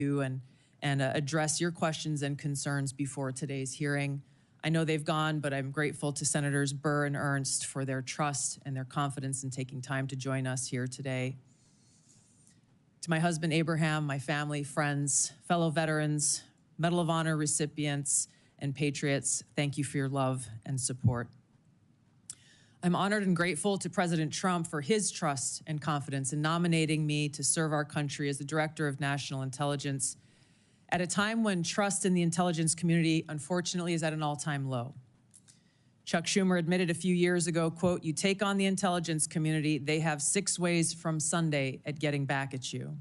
you and address your questions and concerns before today's hearing. I know they've gone, but I'm grateful to Senators Burr and Ernst for their trust and their confidence in taking time to join us here today. To my husband, Abraham, my family, friends, fellow veterans, Medal of Honor recipients, and patriots, thank you for your love and support. I'm honored and grateful to President Trump for his trust and confidence in nominating me to serve our country as the Director of National Intelligence at a time when trust in the intelligence community, unfortunately, is at an all-time low. Chuck Schumer admitted a few years ago, quote, "You take on the intelligence community, they have 6 ways from Sunday at getting back at you."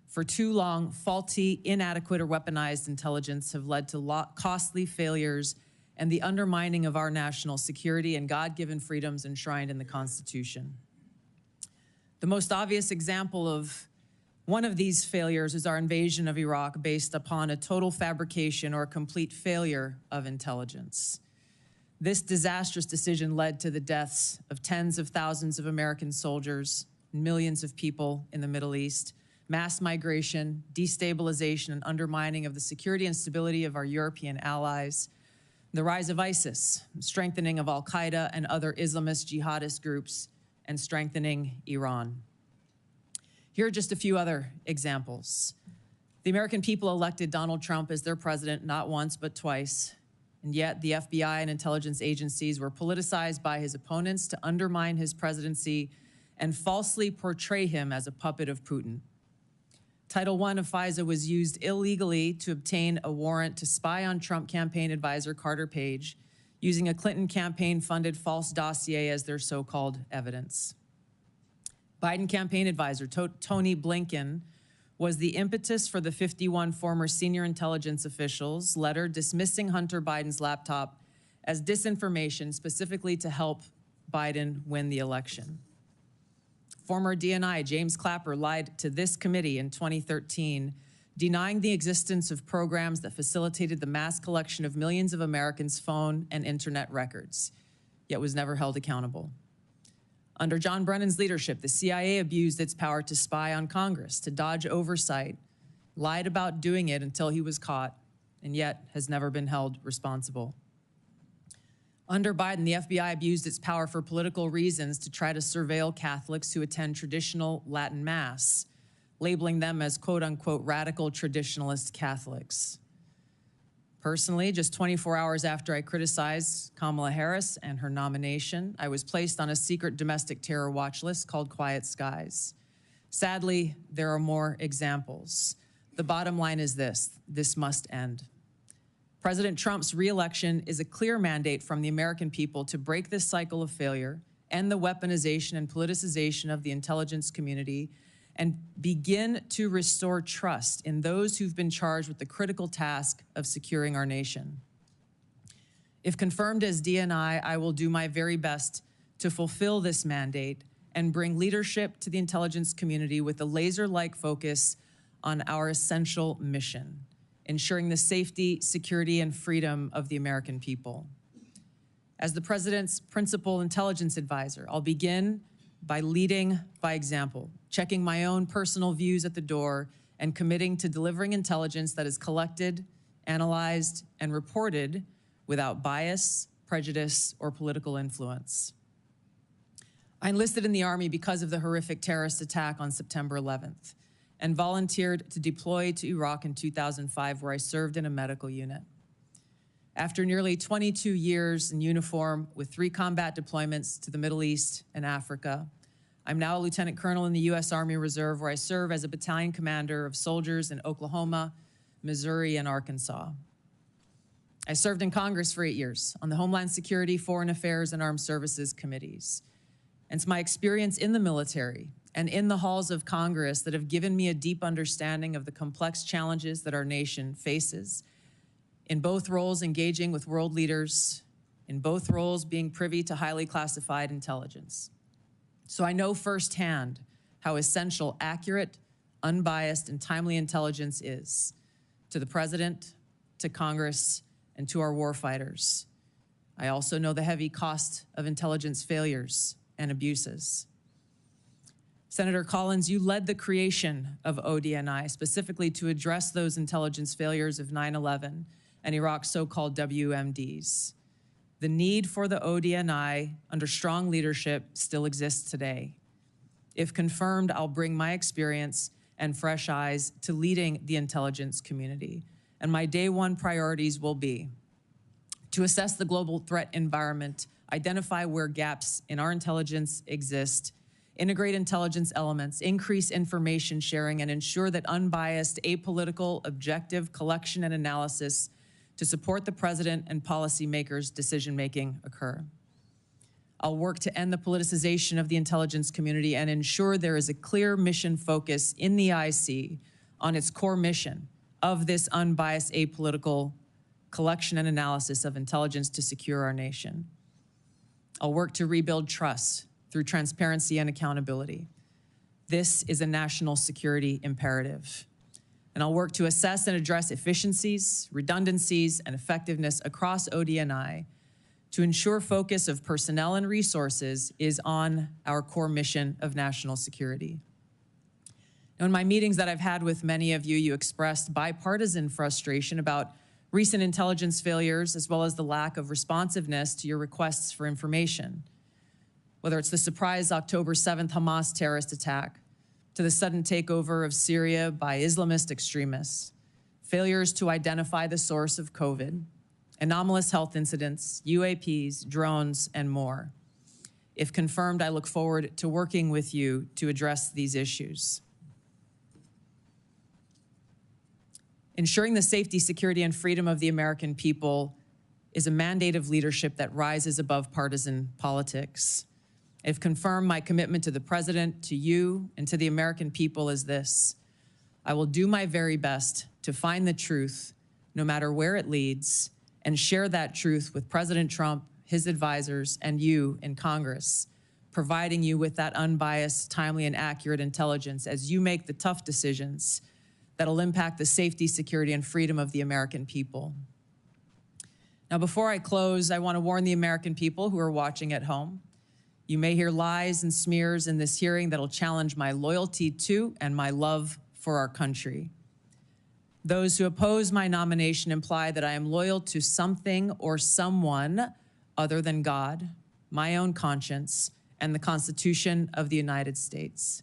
For too long, faulty, inadequate, or weaponized intelligence have led to costly failures and the undermining of our national security and God-given freedoms enshrined in the Constitution. The most obvious example of one of these failures is our invasion of Iraq based upon a total fabrication or a complete failure of intelligence. This disastrous decision led to the deaths of tens of thousands of American soldiers, millions of people in the Middle East, mass migration, destabilization, and undermining of the security and stability of our European allies, the rise of ISIS, strengthening of Al-Qaeda and other Islamist jihadist groups, and strengthening Iran. Here are just a few other examples. The American people elected Donald Trump as their president not once but twice, and yet the FBI and intelligence agencies were politicized by his opponents to undermine his presidency and falsely portray him as a puppet of Putin. Title I of FISA was used illegally to obtain a warrant to spy on Trump campaign advisor Carter Page, using a Clinton campaign-funded false dossier as their so-called evidence. Biden campaign advisor Tony Blinken was the impetus for the 51 former senior intelligence officials' letter dismissing Hunter Biden's laptop as disinformation specifically to help Biden win the election. Former DNI James Clapper lied to this committee in 2013, denying the existence of programs that facilitated the mass collection of millions of Americans' phone and internet records, yet was never held accountable. Under John Brennan's leadership, the CIA abused its power to spy on Congress, to dodge oversight, lied about doing it until he was caught, and yet has never been held responsible. Under Biden, the FBI abused its power for political reasons to try to surveil Catholics who attend traditional Latin Mass, labeling them as quote-unquote radical traditionalist Catholics. Personally, just 24 hours after I criticized Kamala Harris and her nomination, I was placed on a secret domestic terror watch list called Quiet Skies. Sadly, there are more examples. The bottom line is this must end. President Trump's re-election is a clear mandate from the American people to break this cycle of failure, end the weaponization and politicization of the intelligence community, and begin to restore trust in those who've been charged with the critical task of securing our nation. If confirmed as DNI, I will do my very best to fulfill this mandate and bring leadership to the intelligence community with a laser-like focus on our essential mission, ensuring the safety, security, and freedom of the American people. As the President's principal intelligence advisor, I'll begin by leading by example, checking my own personal views at the door, and committing to delivering intelligence that is collected, analyzed, and reported without bias, prejudice, or political influence. I enlisted in the Army because of the horrific terrorist attack on September 11th and volunteered to deploy to Iraq in 2005, where I served in a medical unit. After nearly 22 years in uniform with 3 combat deployments to the Middle East and Africa, I'm now a lieutenant colonel in the U.S. Army Reserve, where I serve as a battalion commander of soldiers in Oklahoma, Missouri, and Arkansas. I served in Congress for 8 years on the Homeland Security, Foreign Affairs, and Armed Services committees. And it's my experience in the military and in the halls of Congress that have given me a deep understanding of the complex challenges that our nation faces, in both roles engaging with world leaders, in both roles being privy to highly classified intelligence. So I know firsthand how essential accurate, unbiased, and timely intelligence is to the President, to Congress, and to our warfighters. I also know the heavy cost of intelligence failures and abuses. Senator Collins, you led the creation of ODNI specifically to address those intelligence failures of 9/11 and Iraq's so-called WMDs. The need for the ODNI under strong leadership still exists today. If confirmed, I'll bring my experience and fresh eyes to leading the intelligence community. And my day one priorities will be to assess the global threat environment, identify where gaps in our intelligence exist, integrate intelligence elements, increase information sharing, and ensure that unbiased, apolitical, objective collection and analysis to support the president and policymakers' decision-making occur. I'll work to end the politicization of the intelligence community and ensure there is a clear mission focus in the IC on its core mission of this unbiased, apolitical collection and analysis of intelligence to secure our nation. I'll work to rebuild trust through transparency and accountability. This is a national security imperative. And I'll work to assess and address efficiencies, redundancies, and effectiveness across ODNI to ensure focus of personnel and resources is on our core mission of national security. Now, in my meetings that I've had with many of you, you expressed bipartisan frustration about recent intelligence failures as well as the lack of responsiveness to your requests for information. Whether it's the surprise October 7th Hamas terrorist attack, to the sudden takeover of Syria by Islamist extremists, failures to identify the source of COVID, anomalous health incidents, UAPs, drones, and more. If confirmed, I look forward to working with you to address these issues. Ensuring the safety, security, and freedom of the American people is a mandate of leadership that rises above partisan politics. If confirmed, my commitment to the president, to you, and to the American people is this: I will do my very best to find the truth, no matter where it leads, and share that truth with President Trump, his advisors, and you in Congress, providing you with that unbiased, timely, and accurate intelligence as you make the tough decisions that'll impact the safety, security, and freedom of the American people. Now, before I close, I want to warn the American people who are watching at home. You may hear lies and smears in this hearing that'll challenge my loyalty to and my love for our country. Those who oppose my nomination imply that I am loyal to something or someone other than God, my own conscience, and the Constitution of the United States,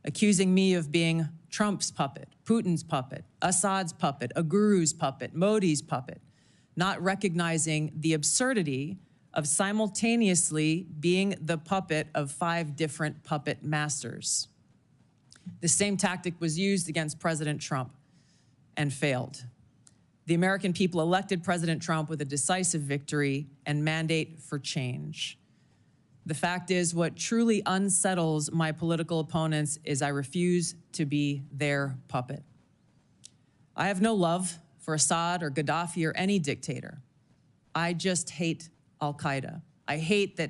accusing me of being Trump's puppet, Putin's puppet, Assad's puppet, a guru's puppet, Modi's puppet, not recognizing the absurdity of simultaneously being the puppet of 5 different puppet masters. The same tactic was used against President Trump and failed. The American people elected President Trump with a decisive victory and mandate for change. The fact is, what truly unsettles my political opponents is I refuse to be their puppet. I have no love for Assad or Gaddafi or any dictator. I just hate Al-Qaeda. I hate that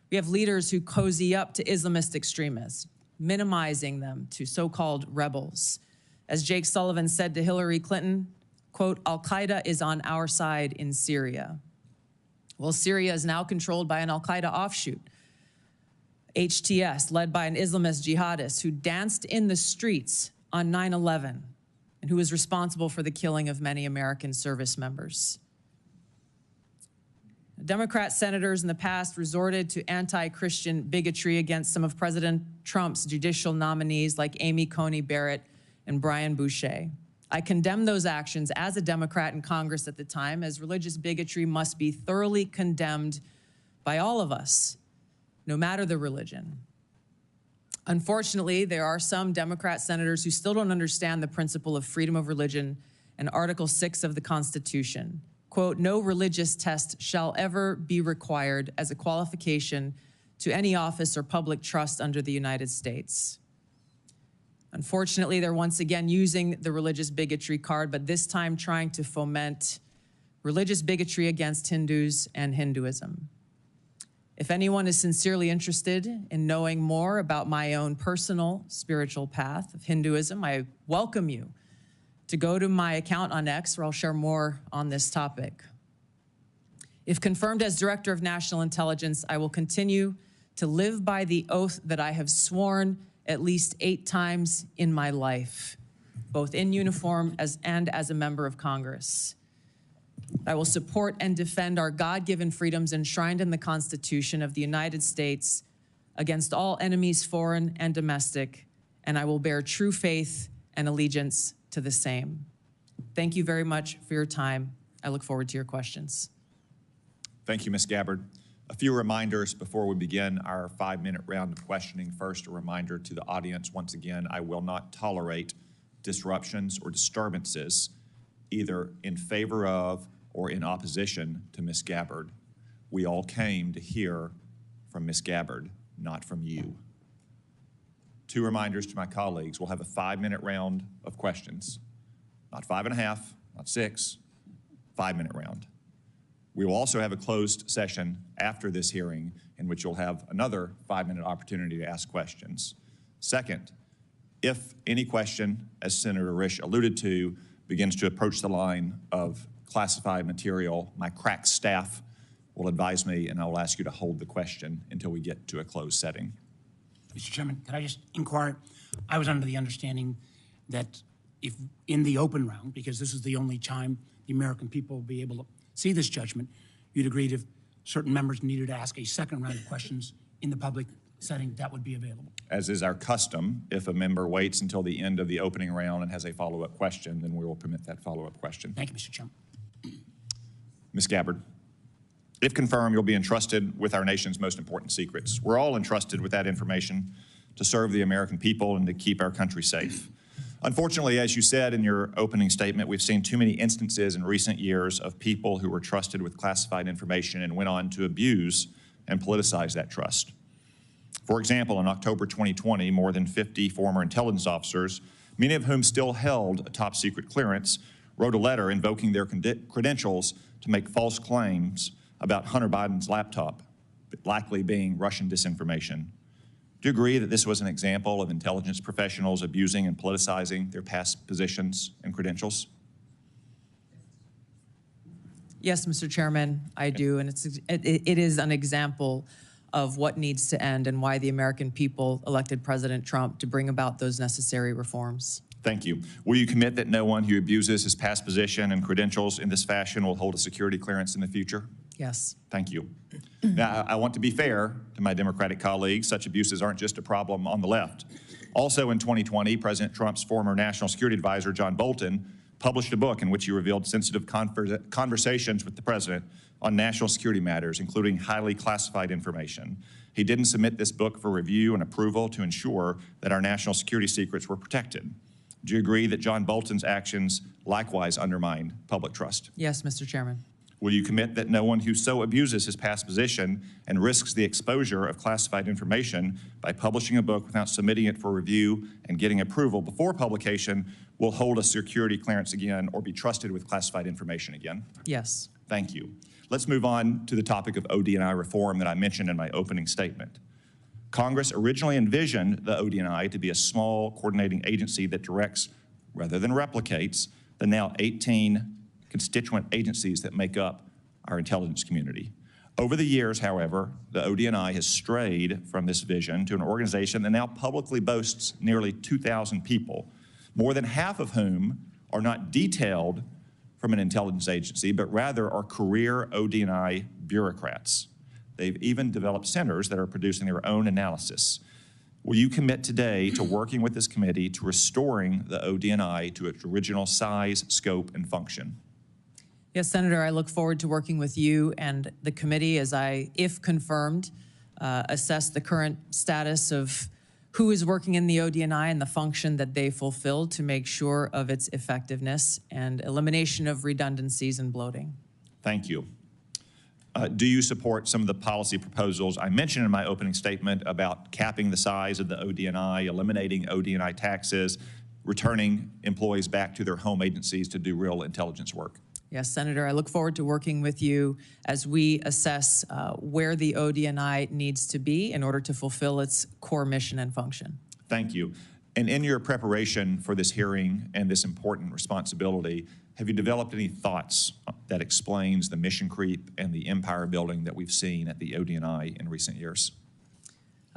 we have leaders who cozy up to Islamist extremists, minimizing them to so-called rebels. As Jake Sullivan said to Hillary Clinton, quote, Al-Qaeda is on our side in Syria. Well, Syria is now controlled by an Al-Qaeda offshoot, HTS, led by an Islamist jihadist who danced in the streets on 9/11 and who was responsible for the killing of many American service members. Democrat senators in the past resorted to anti-Christian bigotry against some of President Trump's judicial nominees like Amy Coney Barrett and Brian Boucher. I condemn those actions as a Democrat in Congress at the time, as religious bigotry must be thoroughly condemned by all of us, no matter the religion. Unfortunately, there are some Democrat senators who still don't understand the principle of freedom of religion and Article 6 of the Constitution. Quote, no religious test shall ever be required as a qualification to any office or public trust under the United States. Unfortunately, they're once again using the religious bigotry card, but this time trying to foment religious bigotry against Hindus and Hinduism. If anyone is sincerely interested in knowing more about my own personal spiritual path of Hinduism, I welcome you to go to my account on X, where I'll share more on this topic. If confirmed as Director of National Intelligence, I will continue to live by the oath that I have sworn at least 8 times in my life, both in uniform and as a member of Congress. I will support and defend our God-given freedoms enshrined in the Constitution of the United States against all enemies, foreign and domestic, and I will bear true faith and allegiance to the same. Thank you very much for your time. I look forward to your questions. Thank you, Ms. Gabbard. A few reminders before we begin our 5-minute round of questioning. First, a reminder to the audience, once again, I will not tolerate disruptions or disturbances, either in favor of or in opposition to Ms. Gabbard. We all came to hear from Ms. Gabbard, not from you. 2 reminders to my colleagues. We'll have a 5-minute round of questions. Not 5.5, not 6, 5-minute round. We will also have a closed session after this hearing in which you'll have another 5-minute opportunity to ask questions. Second, if any question, as Senator Risch alluded to, begins to approach the line of classified material, my crack staff will advise me and I will ask you to hold the question until we get to a closed setting. Mr. Chairman, could I just inquire? I was under the understanding that if in the open round, because this is the only time the American people will be able to see this judgment, you'd agreed if certain members needed to ask a second round of questions in the public setting, that would be available. As is our custom, if a member waits until the end of the opening round and has a follow-up question, then we will permit that follow-up question. Thank you, Mr. Chairman. Ms. Gabbard, if confirmed, you'll be entrusted with our nation's most important secrets. We're all entrusted with that information to serve the American people and to keep our country safe. Unfortunately, as you said in your opening statement, we've seen too many instances in recent years of people who were trusted with classified information and went on to abuse and politicize that trust. For example, in October 2020, more than 50 former intelligence officers, many of whom still held a top secret clearance, wrote a letter invoking their credentials to make false claims about Hunter Biden's laptop, likely being Russian disinformation. Do you agree that this was an example of intelligence professionals abusing and politicizing their past positions and credentials? Yes, Mr. Chairman, I do, and it is an example of what needs to end and why the American people elected President Trump to bring about those necessary reforms. Thank you. Will you commit that no one who abuses his past position and credentials in this fashion will hold a security clearance in the future? Yes. Thank you. Now, I want to be fair to my Democratic colleagues. Such abuses aren't just a problem on the left. Also in 2020, President Trump's former National Security Advisor, John Bolton, published a book in which he revealed sensitive conversations with the president on national security matters, including highly classified information. He didn't submit this book for review and approval to ensure that our national security secrets were protected. Do you agree that John Bolton's actions likewise undermined public trust? Yes, Mr. Chairman. Will you commit that no one who so abuses his past position and risks the exposure of classified information by publishing a book without submitting it for review and getting approval before publication will hold a security clearance again or be trusted with classified information again? Yes. Thank you. Let's move on to the topic of OD&I reform that I mentioned in my opening statement. Congress originally envisioned the OD&I to be a small coordinating agency that directs, rather than replicates, the now 18 constituent agencies that make up our intelligence community. Over the years, however, the OD&I has strayed from this vision to an organization that now publicly boasts nearly 2,000 people, more than half of whom are not detailed from an intelligence agency, but rather are career OD&I bureaucrats. They've even developed centers that are producing their own analysis. Will you commit today to working with this committee to restoring the OD&I to its original size, scope, and function? Yes, Senator, I look forward to working with you and the committee as I, if confirmed, assess the current status of who is working in the OD&I and the function that they fulfill to make sure of its effectiveness and elimination of redundancies and bloating. Thank you. Do you support some of the policy proposals I mentioned in my opening statement about capping the size of the OD&I, eliminating OD&I taxes, returning employees back to their home agencies to do real intelligence work? Yes, Senator, I look forward to working with you as we assess where the OD&I needs to be in order to fulfill its core mission and function. Thank you. And in your preparation for this hearing and this important responsibility, have you developed any thoughts that explains the mission creep and the empire building that we've seen at the OD&I in recent years?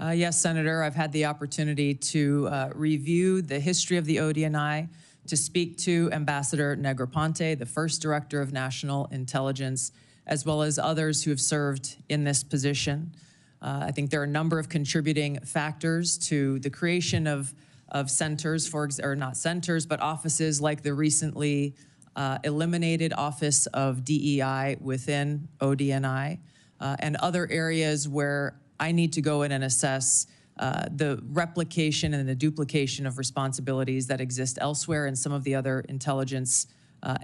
Yes, Senator, I've had the opportunity to review the history of the ODNI, to speak to Ambassador Negroponte, the first Director of National Intelligence, as well as others who have served in this position. I think there are a number of contributing factors to the creation of centers, or not centers, but offices like the recently eliminated Office of DEI within ODNI, and other areas where I need to go in and assess the replication and the duplication of responsibilities that exist elsewhere and some of the other intelligence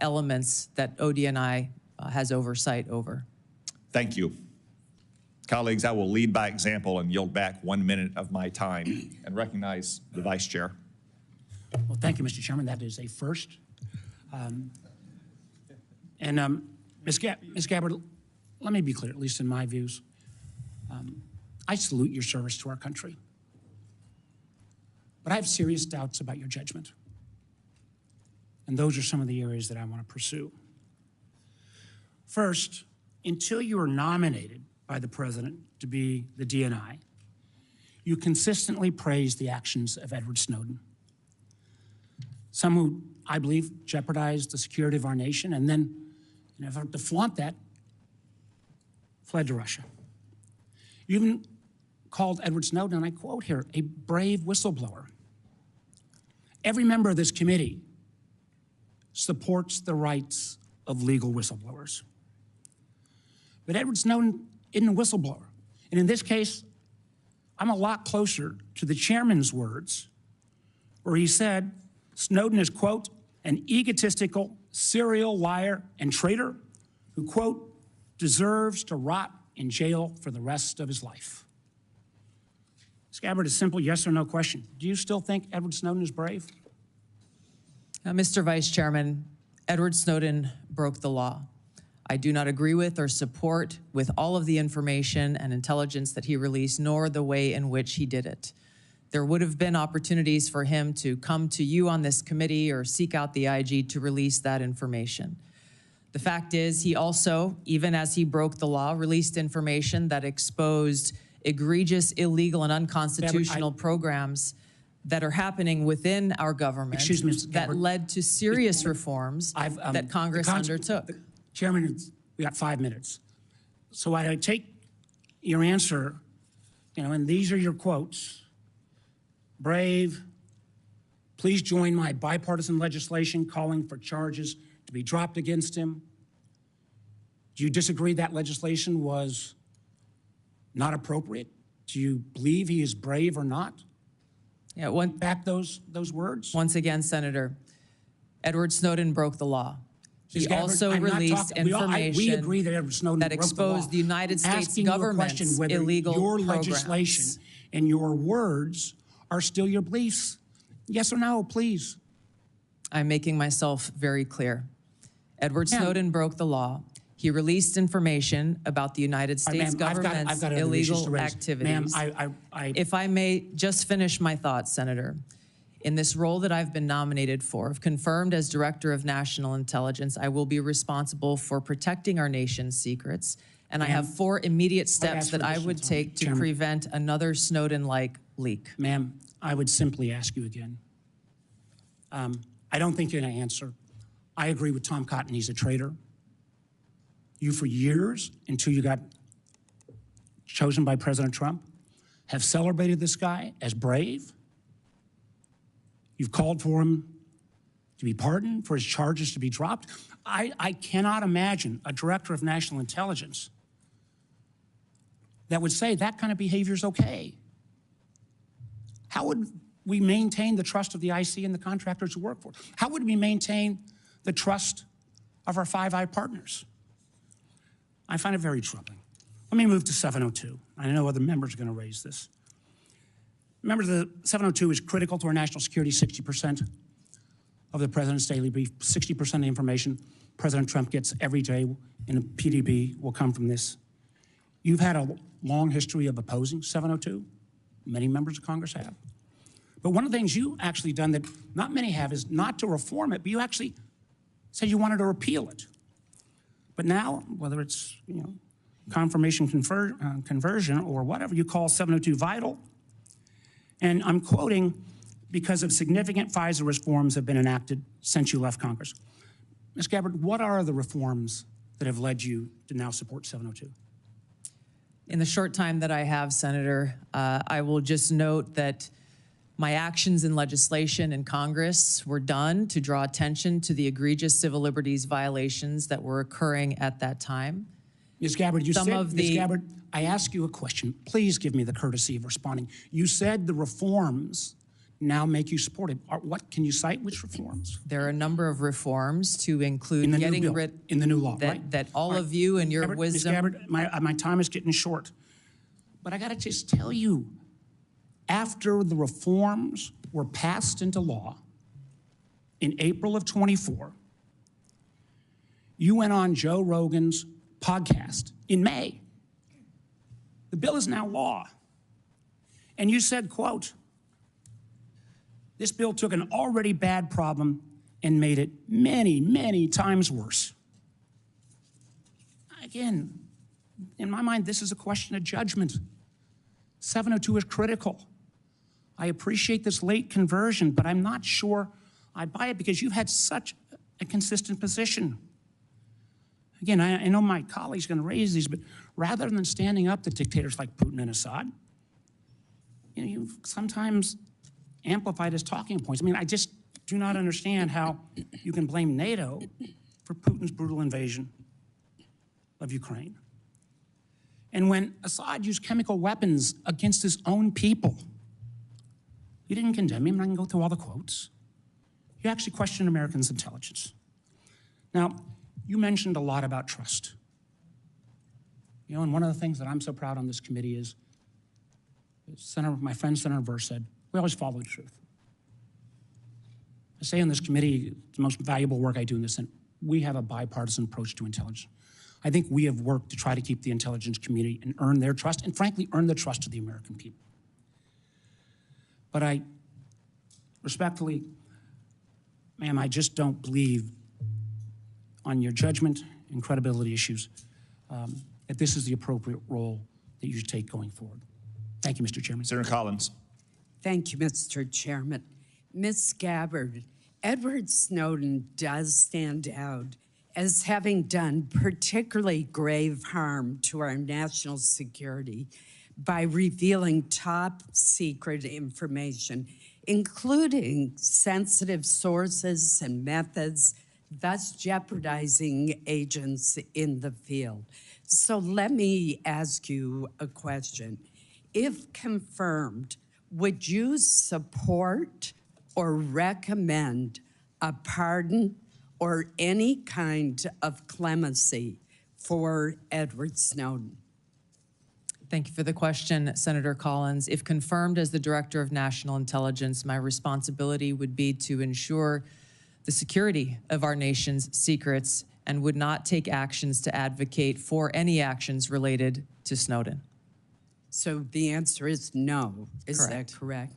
elements that ODNI has oversight over. Thank you. Colleagues, I will lead by example and yield back 1 minute of my time and recognize the Vice Chair. Well, thank you, Mr. Chairman. That is a first. Ms. Gabbard, let me be clear, at least in my views. I salute your service to our country, but I have serious doubts about your judgment. And those are some of the areas that I want to pursue. First, until you were nominated by the President to be the DNI, you consistently praised the actions of Edward Snowden, some who, I believe, jeopardized the security of our nation, and then, in an effort to flaunt that, fled to Russia. You even called Edward Snowden, and I quote here, a brave whistleblower. Every member of this committee supports the rights of legal whistleblowers. But Edward Snowden isn't a whistleblower. And in this case, I'm a lot closer to the chairman's words, where he said, Snowden is, quote, an egotistical, serial liar and traitor who, quote, deserves to rot in jail for the rest of his life. Ms. Gabbard, a simple yes or no question. Do you still think Edward Snowden is brave? Mr. Vice Chairman, Edward Snowden broke the law. I do not agree with or support with all of the information and intelligence that he released, nor the way in which he did it. There would have been opportunities for him to come to you on this committee or seek out the IG to release that information. The fact is, he also, even as he broke the law, released information that exposed egregious, illegal, and unconstitutional programs that are happening within our government. Excuse me, Mr. that Gabbard. led to serious reforms that Congress undertook. Chairman, we got 5 minutes. So I take your answer, and these are your quotes. Brave, please join my bipartisan legislation calling for charges to be dropped against him. Do you disagree that legislation was not appropriate? Do you believe he is brave or not? Yeah, Back those words? Once again, Senator, Edward Snowden broke the law. He Ms. Gabbard, also I'm not released talking- information we agree that Edward Snowden that broke the exposed law. the United States Asking you a government's question whether illegal your programs. legislation and your words are still your beliefs. Yes or no, please. I'm making myself very clear. Edward Snowden broke the law. He released information about the United States government's I've got other issues illegal to raise. activities. Ma'am, If I may just finish my thoughts, Senator. In this role that I've been nominated for, if confirmed as Director of National Intelligence, I will be responsible for protecting our nation's secrets. And I have 4 immediate steps that I would take to prevent another Snowden-like leak. Ma'am, I would simply ask you again. I don't think you're going to answer. I agree with Tom Cotton. He's a traitor. You, for years, until you got chosen by President Trump, have celebrated this guy as brave. You've called for him to be pardoned, for his charges to be dropped. I cannot imagine a director of national intelligence that would say that kind of behavior is okay. How would we maintain the trust of the IC and the contractors who work for it? How would we maintain the trust of our Five Eye partners? I find it very troubling. Let me move to 702. I know other members are going to raise this. Remember, the 702 is critical to our national security. 60% of the president's daily brief, 60% of the information President Trump gets every day in a PDB will come from this. You've had a long history of opposing 702. Many members of Congress have. But one of the things you actually done that not many have is not to reform it, but you actually said you wanted to repeal it. But now, whether it's confirmation conversion, or whatever you call 702 vital. And I'm quoting, because of significant FISA reforms have been enacted since you left Congress. Ms. Gabbard, what are the reforms that have led you to now support 702? In the short time that I have, Senator, I will just note that my actions in legislation in Congress were done to draw attention to the egregious civil liberties violations that were occurring at that time. Ms. Gabbard, Ms. Gabbard, I ask you a question. Please give me the courtesy of responding. You said the reforms now make you support it. What can you cite? Which reforms? There are a number of reforms to include getting rid in the new law, that, right? that all of you and your wisdom. Ms. Gabbard, my time is getting short, but I got to just tell you, after the reforms were passed into law in April of 24, you went on Joe Rogan's podcast in May. The bill is now law. And you said, quote, "This bill took an already bad problem and made it many, many times worse." Again, in my mind, this is a question of judgment. 702 is critical. I appreciate this late conversion, but I'm not sure I buy it because you've had such a consistent position. Again, I know my colleague's going to raise these, but rather than standing up to dictators like Putin and Assad, you've sometimes amplified his talking points. I mean, I just do not understand how you can blame NATO for Putin's brutal invasion of Ukraine. And when Assad used chemical weapons against his own people, you didn't condemn him. I can go through all the quotes. You actually questioned Americans' intelligence. Now, you mentioned a lot about trust. And one of the things that I'm so proud on this committee is, my friend Senator Burr said, we always follow the truth. I say on this committee, the most valuable work I do in this, and we have a bipartisan approach to intelligence. I think we have worked to try to keep the intelligence community and earn their trust, and frankly, earn the trust of the American people. But I, respectfully, ma'am, I just don't believe on your judgment and credibility issues that this is the appropriate role that you should take going forward. Thank you, Mr. Chairman. Senator Collins. Thank you, Mr. Chairman. Ms. Gabbard, Edward Snowden does stand out as having done particularly grave harm to our national security by revealing top secret information, including sensitive sources and methods, thus jeopardizing agents in the field. So let me ask you a question. If confirmed, would you support or recommend a pardon or any kind of clemency for Edward Snowden? Thank you for the question, Senator Collins. If confirmed as the Director of National Intelligence, my responsibility would be to ensure the security of our nation's secrets and would not take actions to advocate for any actions related to Snowden. So the answer is no. Is Correct. that correct?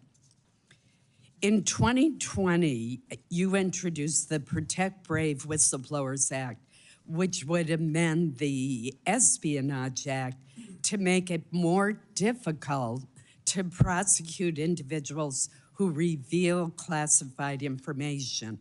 In 2020, you introduced the Protect Brave Whistleblowers Act, which would amend the Espionage Act to make it more difficult to prosecute individuals who reveal classified information.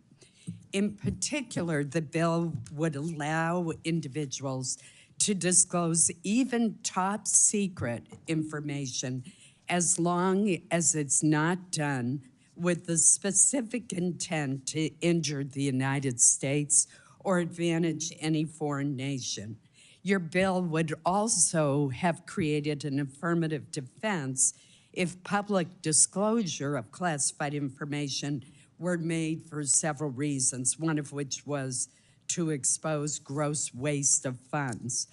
In particular, the bill would allow individuals to disclose even top secret information as long as it's not done with the specific intent to injure the United States or advantage any foreign nation. Your bill would also have created an affirmative defense if public disclosure of classified information were made for several reasons, one of which was to expose gross waste of funds.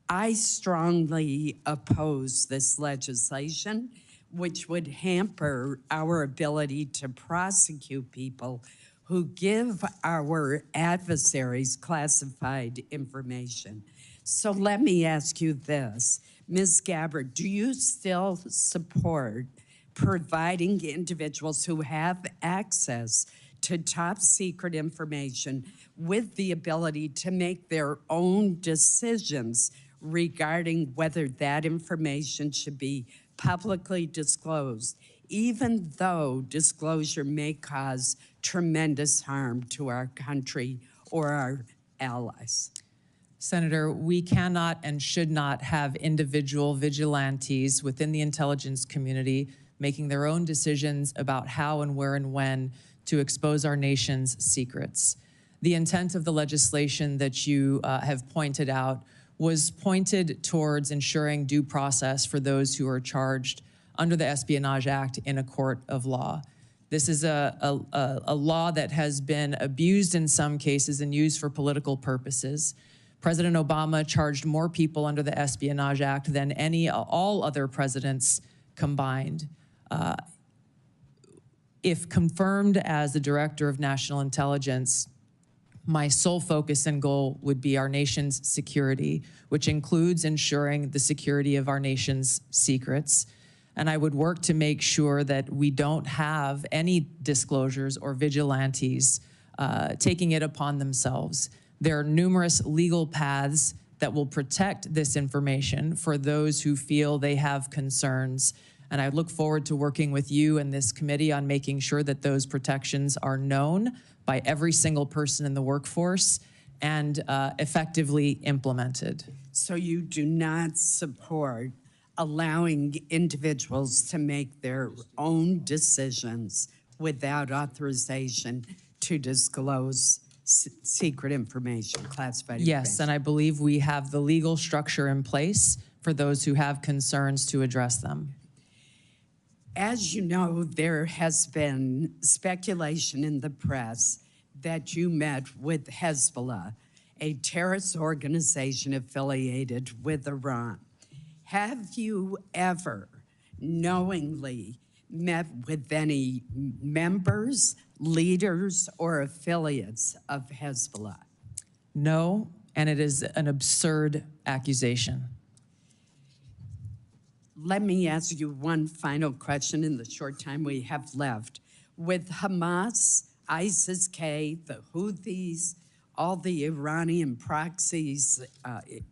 I strongly oppose this legislation, which would hamper our ability to prosecute people who give our adversaries classified information. So let me ask you this. Ms. Gabbard, do you still support providing individuals who have access to top secret information with the ability to make their own decisions regarding whether that information should be publicly disclosed, even though disclosure may cause tremendous harm to our country or our allies? Senator, we cannot and should not have individual vigilantes within the intelligence community making their own decisions about how and where and when to expose our nation's secrets. The intent of the legislation that you have pointed out was pointed towards ensuring due process for those who are charged under the Espionage Act in a court of law. This is a law that has been abused in some cases and used for political purposes. President Obama charged more people under the Espionage Act than all other presidents combined. If confirmed as the Director of National Intelligence, my sole focus and goal would be our nation's security, which includes ensuring the security of our nation's secrets. And I would work to make sure that we don't have any disclosures or vigilantes taking it upon themselves. There are numerous legal paths that will protect this information for those who feel they have concerns. And I look forward to working with you and this committee on making sure that those protections are known by every single person in the workforce and effectively implemented. So you do not support allowing individuals to make their own decisions without authorization to disclose secret information, classified information? Yes, and I believe we have the legal structure in place for those who have concerns to address them. As you know, there has been speculation in the press that you met with Hezbollah, a terrorist organization affiliated with Iran. Have you ever knowingly met with any members, leaders, or affiliates of Hezbollah? No, and it is an absurd accusation. Let me ask you one final question in the short time we have left. With Hamas, ISIS-K, the Houthis, all the Iranian proxies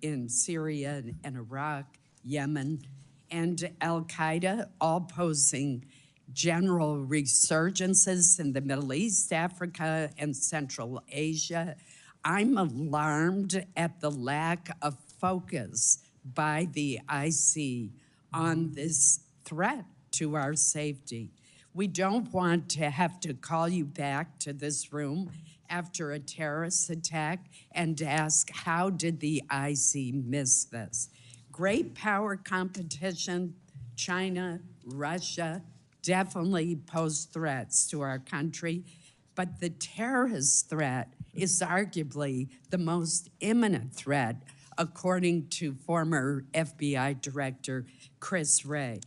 in Syria and Iraq, Yemen, and Al-Qaeda all posing general resurgences in the Middle East, Africa, and Central Asia, I'm alarmed at the lack of focus by the IC on this threat to our safety. We don't want to have to call you back to this room after a terrorist attack and ask, how did the IC miss this? Great power competition, China, Russia, definitely pose threats to our country, but the terrorist threat is arguably the most imminent threat, according to former FBI Director Chris Wray.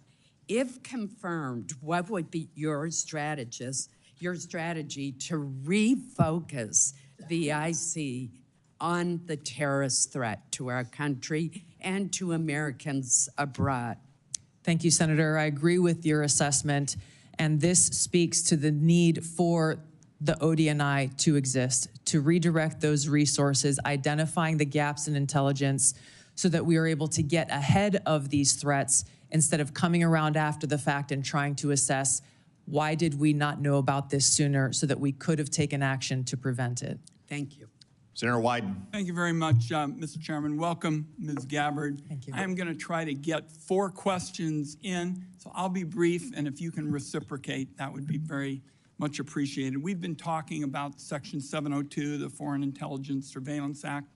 If confirmed, what would be your strategy to refocus the IC on the terrorist threat to our country and to Americans abroad? Thank you, Senator. I agree with your assessment, and this speaks to the need for the ODNI to exist, to redirect those resources, identifying the gaps in intelligence so that we are able to get ahead of these threats instead of coming around after the fact and trying to assess why did we not know about this sooner so that we could have taken action to prevent it. Thank you. Senator Wyden. Thank you very much, Mr. Chairman. Welcome, Ms. Gabbard. Thank you. I am going to try to get 4 questions in, so I'll be brief, and if you can reciprocate, that would be very much appreciated. We've been talking about Section 702, the Foreign Intelligence Surveillance Act,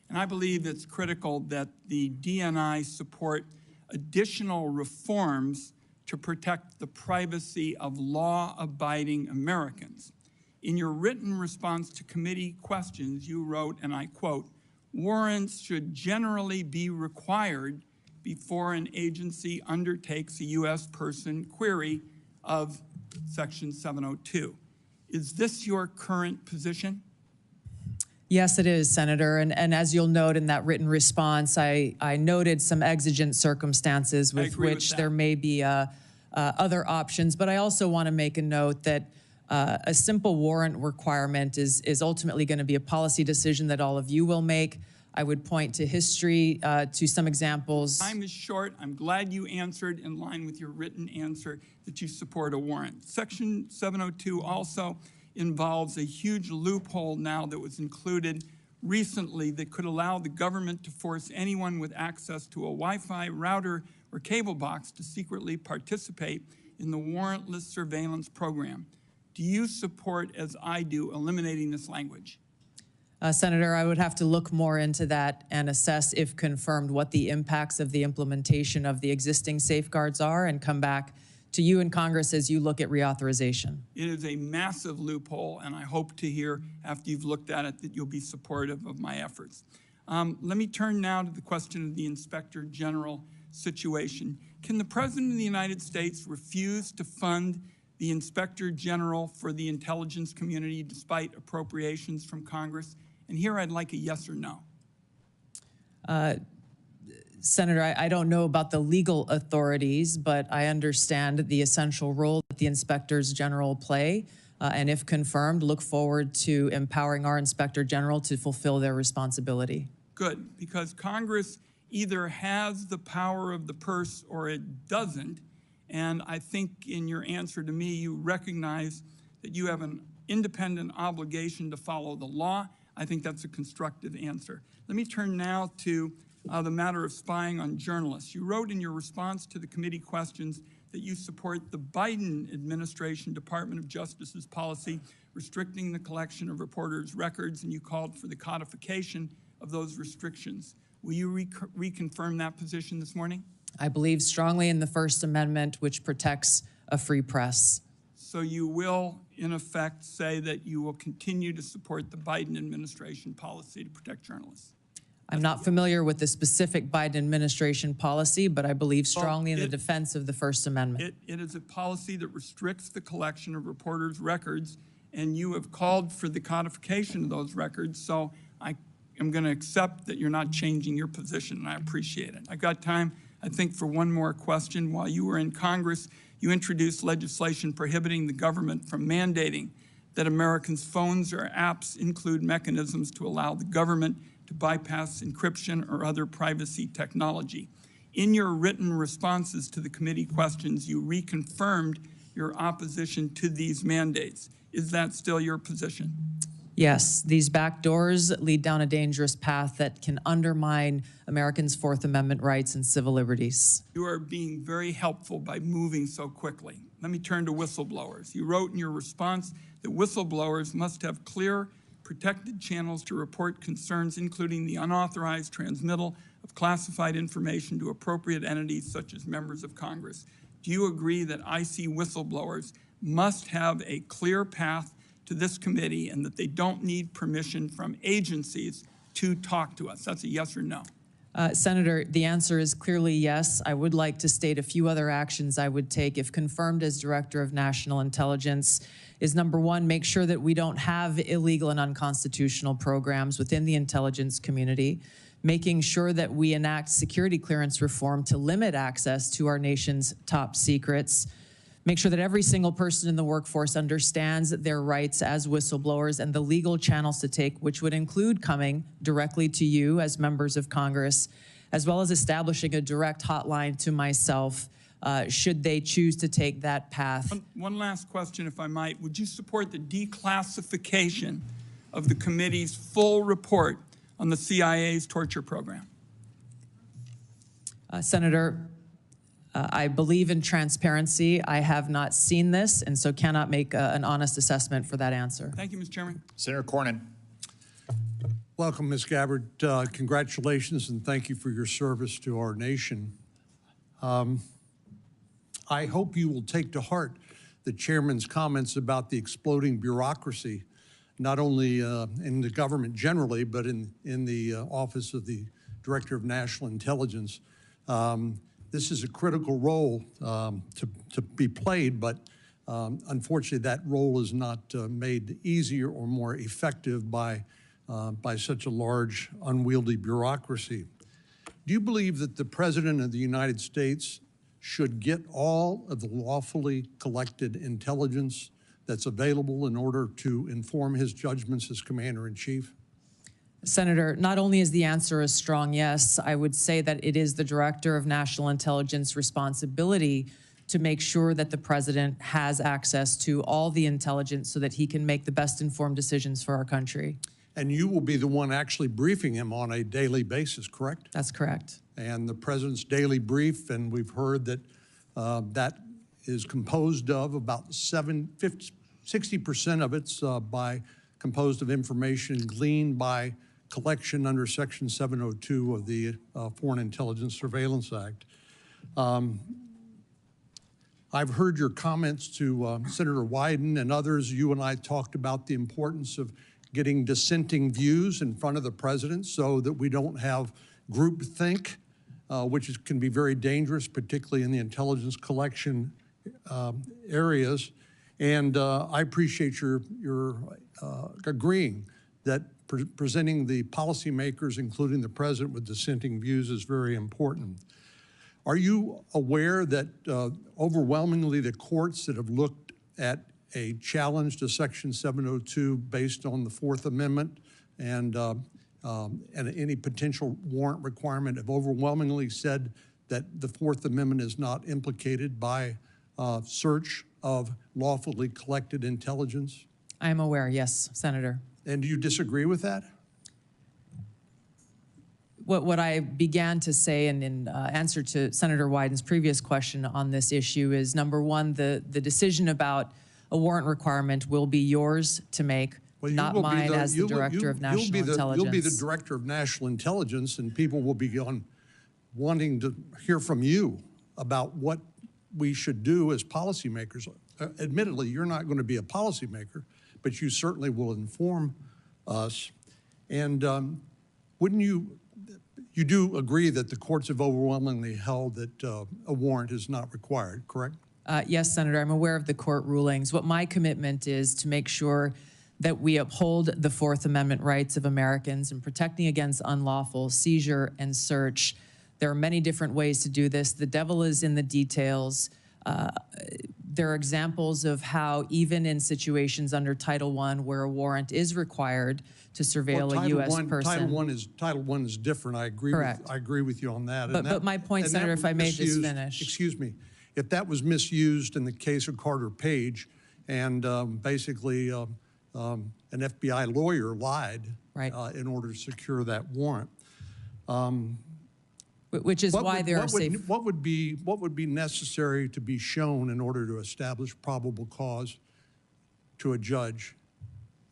and I believe it's critical that the DNI support additional reforms to protect the privacy of law-abiding Americans. In your written response to committee questions, you wrote, and I quote, "Warrants should generally be required before an agency undertakes a U.S. person query of Section 702. Is this your current position?" Yes, it is, Senator. And as you'll note in that written response, I noted some exigent circumstances with which there may be other options. But I also want to make a note that a simple warrant requirement is ultimately going to be a policy decision that all of you will make. I would point to history, to some examples. Time is short. I'm glad you answered in line with your written answer that you support a warrant. Section 702 also involves a huge loophole now that was included recently that could allow the government to force anyone with access to a Wi-Fi router or cable box to secretly participate in the warrantless surveillance program. Do you support, as I do, eliminating this language? Senator, I would have to look more into that and assess, if confirmed, what the impacts of the implementation of the existing safeguards are and come back to you in Congress as you look at reauthorization. It is a massive loophole, and I hope to hear after you've looked at it that you'll be supportive of my efforts. Let me turn now to the question of the Inspector General situation. Can the President of the United States refuse to fund the Inspector General for the intelligence community despite appropriations from Congress? And here I'd like a yes or no. Senator, I don't know about the legal authorities, but I understand the essential role that the inspectors general play. And if confirmed, look forward to empowering our Inspector General to fulfill their responsibility. Good, because Congress either has the power of the purse or it doesn't. And I think in your answer to me, you recognize that you have an independent obligation to follow the law. I think that's a constructive answer. Let me turn now to the matter of spying on journalists. You wrote in your response to the committee questions that you support the Biden administration Department of Justice's policy restricting the collection of reporters' records, and you called for the codification of those restrictions. Will you reconfirm that position this morning? I believe strongly in the First Amendment, which protects a free press. So you will, in effect, say that you will continue to support the Biden administration policy to protect journalists? I'm not familiar with the specific Biden administration policy, but I believe strongly in the defense of the First Amendment. It is a policy that restricts the collection of reporters' records, and you have called for the codification of those records, so I am going to accept that you're not changing your position, and I appreciate it. I've got time, I think, for one more question. While you were in Congress, you introduced legislation prohibiting the government from mandating that Americans' phones or apps include mechanisms to allow the government to bypass encryption or other privacy technology. In your written responses to the committee questions, you reconfirmed your opposition to these mandates. Is that still your position? Yes, these back doors lead down a dangerous path that can undermine Americans' Fourth Amendment rights and civil liberties. You are being very helpful by moving so quickly. Let me turn to whistleblowers. You wrote in your response that whistleblowers must have clear, protected channels to report concerns, including the unauthorized transmittal of classified information to appropriate entities such as members of Congress. Do you agree that IC whistleblowers must have a clear path to this committee and that they don't need permission from agencies to talk to us? That's a yes or no. Senator, the answer is clearly yes. I would like to state a few other actions I would take if confirmed as Director of National Intelligence is, number one, make sure that we don't have illegal and unconstitutional programs within the intelligence community, making sure that we enact security clearance reform to limit access to our nation's top secrets, make sure that every single person in the workforce understands their rights as whistleblowers and the legal channels to take, which would include coming directly to you as members of Congress, as well as establishing a direct hotline to myself should they choose to take that path. One last question, if I might. Would you support the declassification of the committee's full report on the CIA's torture program? Senator, I believe in transparency. I have not seen this, and so cannot make an honest assessment for that answer. Thank you, Mr. Chairman. Senator Cornyn. Welcome, Ms. Gabbard. Congratulations and thank you for your service to our nation. I hope you will take to heart the chairman's comments about the exploding bureaucracy, not only in the government generally, but in the office of the Director of National Intelligence. This is a critical role to be played, but unfortunately that role is not made easier or more effective by such a large, unwieldy bureaucracy. Do you believe that the President of the United States should get all of the lawfully collected intelligence that's available in order to inform his judgments as Commander-in-Chief? Senator, not only is the answer a strong yes, I would say that it is the Director of National Intelligence responsibility to make sure that the president has access to all the intelligence so that he can make the best informed decisions for our country. And you will be the one actually briefing him on a daily basis, correct? That's correct. And the president's daily brief, and we've heard that that is composed of about 60% of it's composed of information gleaned by collection under Section 702 of the Foreign Intelligence Surveillance Act. I've heard your comments to Senator Wyden and others. You and I talked about the importance of getting dissenting views in front of the president so that we don't have groupthink, which can be very dangerous, particularly in the intelligence collection areas. And I appreciate your agreeing that presenting the policymakers, including the president, with dissenting views is very important. Are you aware that overwhelmingly the courts that have looked at a challenge to Section 702 based on the Fourth Amendment and any potential warrant requirement have overwhelmingly said that the Fourth Amendment is not implicated by search of lawfully collected intelligence? I am aware, yes, Senator. And do you disagree with that? What I began to say in answer to Senator Wyden's previous question on this issue is, number one, the decision about a warrant requirement will be yours to make, not mine as the Director of National Intelligence. You'll be the Director of National Intelligence, and people will be wanting to hear from you about what we should do as policymakers. Admittedly, you're not going to be a policymaker, but you certainly will inform us. And wouldn't you do agree that the courts have overwhelmingly held that a warrant is not required, correct? Yes, Senator, I'm aware of the court rulings. What my commitment is to make sure that we uphold the Fourth Amendment rights of Americans in protecting against unlawful seizure and search. There are many different ways to do this. The devil is in the details. There are examples of how even in situations under Title I where a warrant is required to surveil a U.S. person. Title I is different. I agree. Correct. I agree with you on that. But my point, Senator, if I may just finish. Excuse me. If that was misused in the case of Carter Page, and basically an FBI lawyer lied in order to secure that warrant. Which is why there are safe. What would be necessary to be shown in order to establish probable cause to a judge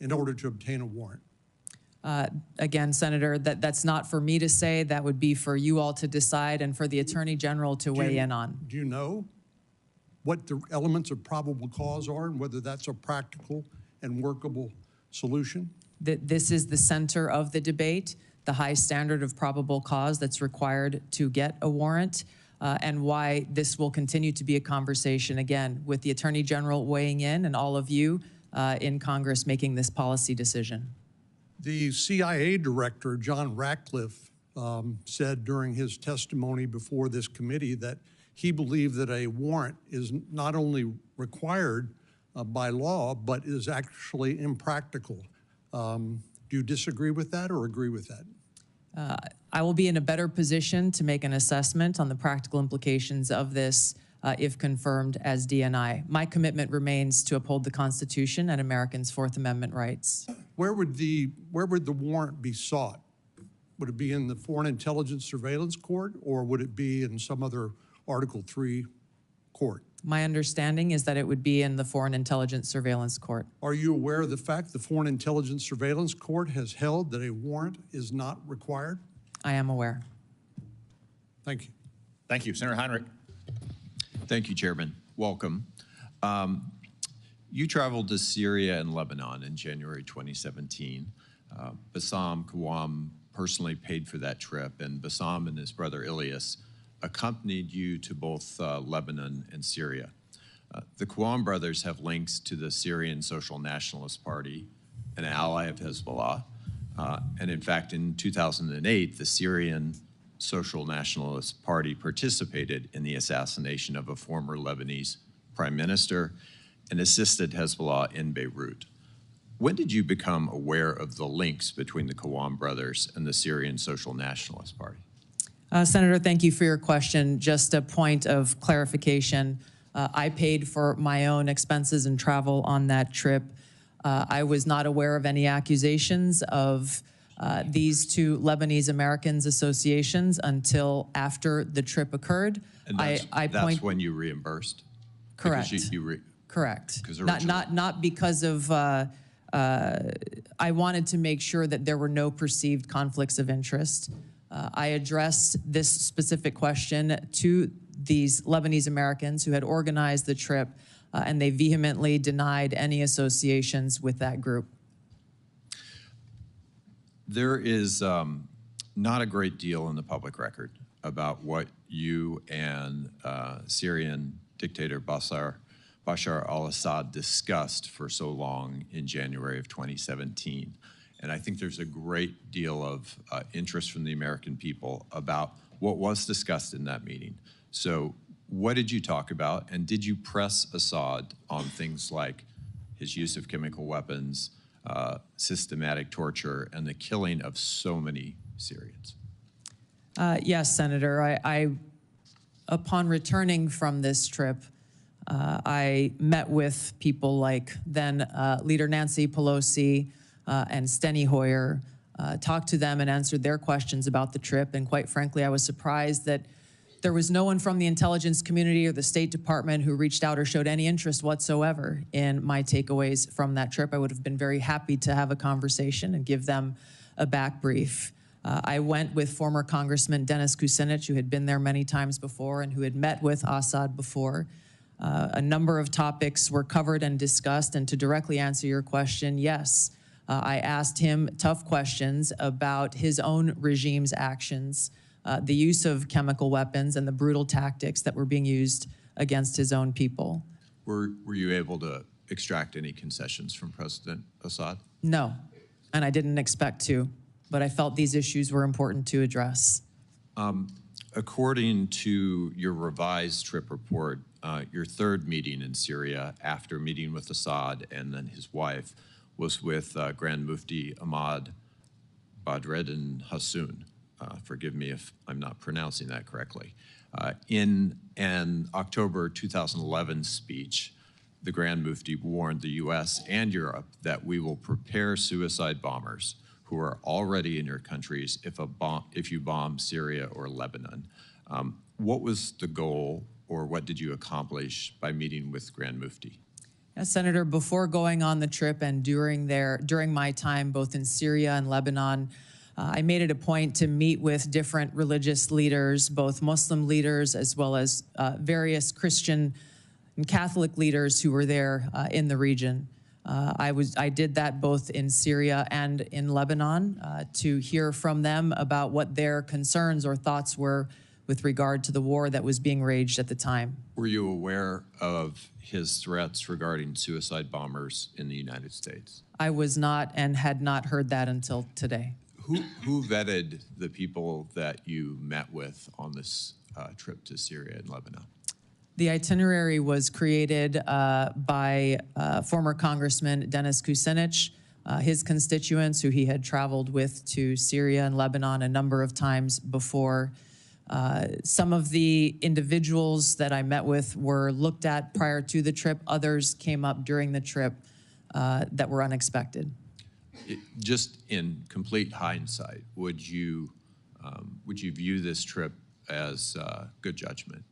in order to obtain a warrant? Again, Senator, that's not for me to say. That would be for you all to decide and for the Attorney General to weigh in on. Do you know what the elements of probable cause are and whether that's a practical and workable solution? This is the center of the debate, the high standard of probable cause that's required to get a warrant, and why this will continue to be a conversation, again, with the Attorney General weighing in and all of you in Congress making this policy decision. The CIA director, John Ratcliffe, said during his testimony before this committee that he believed that a warrant is not only required by law, but is actually impractical. Do you disagree with that or agree with that? I will be in a better position to make an assessment on the practical implications of this if confirmed as DNI. My commitment remains to uphold the Constitution and Americans' Fourth Amendment rights. Where would the warrant be sought? Would it be in the Foreign Intelligence Surveillance Court, or would it be in some other Article III court? My understanding is that it would be in the Foreign Intelligence Surveillance Court. Are you aware of the fact the Foreign Intelligence Surveillance Court has held that a warrant is not required? I am aware. Thank you. Thank you. Senator Heinrich. Thank you, Chairman. Welcome. You traveled to Syria and Lebanon in January 2017. Bassam Kawam personally paid for that trip, and Bassam and his brother Ilyas accompanied you to both Lebanon and Syria. The Kawam brothers have links to the Syrian Social Nationalist Party, an ally of Hezbollah. And in fact, in 2008, the Syrian Social Nationalist Party participated in the assassination of a former Lebanese prime minister and assisted Hezbollah in Beirut. When did you become aware of the links between the Qawam brothers and the Syrian Social Nationalist Party? Senator, thank you for your question. Just a point of clarification. I paid for my own expenses and travel on that trip. I was not aware of any accusations of these two Lebanese Americans associations until after the trip occurred. And that's when you reimbursed? Correct. Because Correct. originally- Not because of, I wanted to make sure that there were no perceived conflicts of interest. I addressed this specific question to these Lebanese Americans who had organized the trip, and they vehemently denied any associations with that group. There is not a great deal in the public record about what you and Syrian dictator Bashar al-Assad discussed for so long in January of 2017. And I think there's a great deal of interest from the American people about what was discussed in that meeting. So what did you talk about? And did you press Assad on things like his use of chemical weapons, systematic torture, and the killing of so many Syrians? Yes, Senator. Upon returning from this trip, I met with people like then Leader Nancy Pelosi and Steny Hoyer, talked to them and answered their questions about the trip. And quite frankly, I was surprised that there was no one from the intelligence community or the State Department who reached out or showed any interest whatsoever in my takeaways from that trip. I would have been very happy to have a conversation and give them a back brief. I went with former Congressman Dennis Kucinich, who had been there many times before and who had met with Assad before. A number of topics were covered and discussed, and to directly answer your question, yes, I asked him tough questions about his own regime's actions, the use of chemical weapons and the brutal tactics that were being used against his own people. Were you able to extract any concessions from President Assad? No, and I didn't expect to, but I felt these issues were important to address. According to your revised trip report, your third meeting in Syria after meeting with Assad and then his wife was with Grand Mufti Ahmad Badreddin Hassoun. Forgive me if I'm not pronouncing that correctly. In an October 2011 speech, the Grand Mufti warned the US and Europe that we will prepare suicide bombers who are already in your countries if you bomb Syria or Lebanon. What was the goal, or what did you accomplish by meeting with Grand Mufti? Yes, Senator, before going on the trip and during my time both in Syria and Lebanon, I made it a point to meet with different religious leaders, both Muslim leaders as well as various Christian and Catholic leaders who were there in the region. I did that both in Syria and in Lebanon to hear from them about what their concerns or thoughts were with regard to the war that was being waged at the time. Were you aware of his threats regarding suicide bombers in the United States? I was not and had not heard that until today. Who vetted the people that you met with on this trip to Syria and Lebanon? The itinerary was created by former Congressman Dennis Kucinich, his constituents who he had traveled with to Syria and Lebanon a number of times before. Some of the individuals that I met with were looked at prior to the trip. Others came up during the trip that were unexpected. Just in complete hindsight, would you view this trip as good judgment?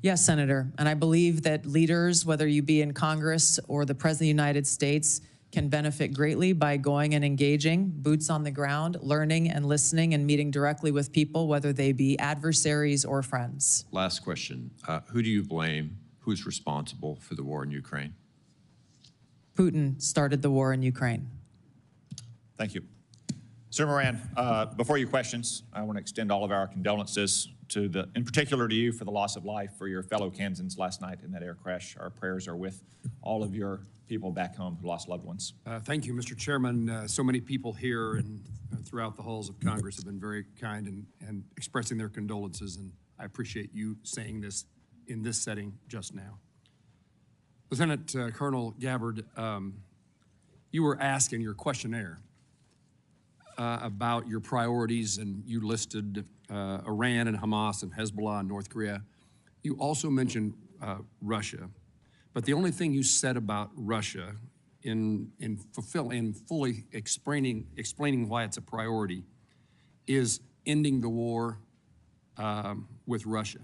Yes, Senator, and I believe that leaders, whether you be in Congress or the President of the United States, can benefit greatly by going and engaging, boots on the ground, learning and listening and meeting directly with people, whether they be adversaries or friends. Last question. Who do you blame? Who's responsible for the war in Ukraine? Putin started the war in Ukraine. Thank you. Senator Moran, before your questions, I want to extend all of our condolences in particular to you for the loss of life for your fellow Kansans last night in that air crash. Our prayers are with all of your people back home who lost loved ones. Thank you, Mr. Chairman. So many people here and throughout the halls of Congress have been very kind and expressing their condolences, and I appreciate you saying this in this setting just now. Lieutenant Colonel Gabbard, you were asked in your questionnaire about your priorities, and you listed Iran and Hamas and Hezbollah and North Korea. You also mentioned Russia, but the only thing you said about Russia in fully explaining why it's a priority is ending the war with Russia.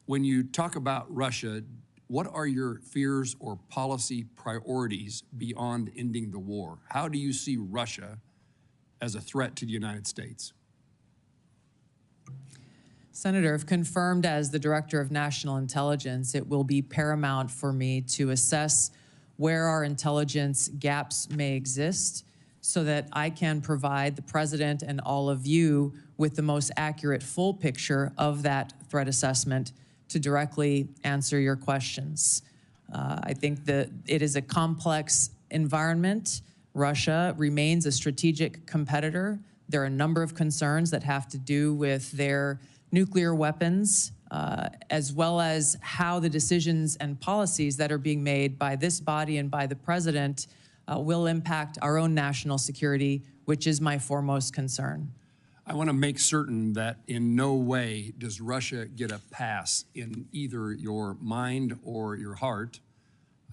When you talk about Russia, what are your fears or policy priorities beyond ending the war? How do you see Russia as a threat to the United States? Senator, if confirmed as the Director of National Intelligence, it will be paramount for me to assess where our intelligence gaps may exist so that I can provide the President and all of you with the most accurate full picture of that threat assessment to directly answer your questions. I think that it is a complex environment. Russia remains a strategic competitor. There are a number of concerns that have to do with their nuclear weapons, as well as how the decisions and policies that are being made by this body and by the President will impact our own national security, which is my foremost concern. I want to make certain that in no way does Russia get a pass in either your mind or your heart,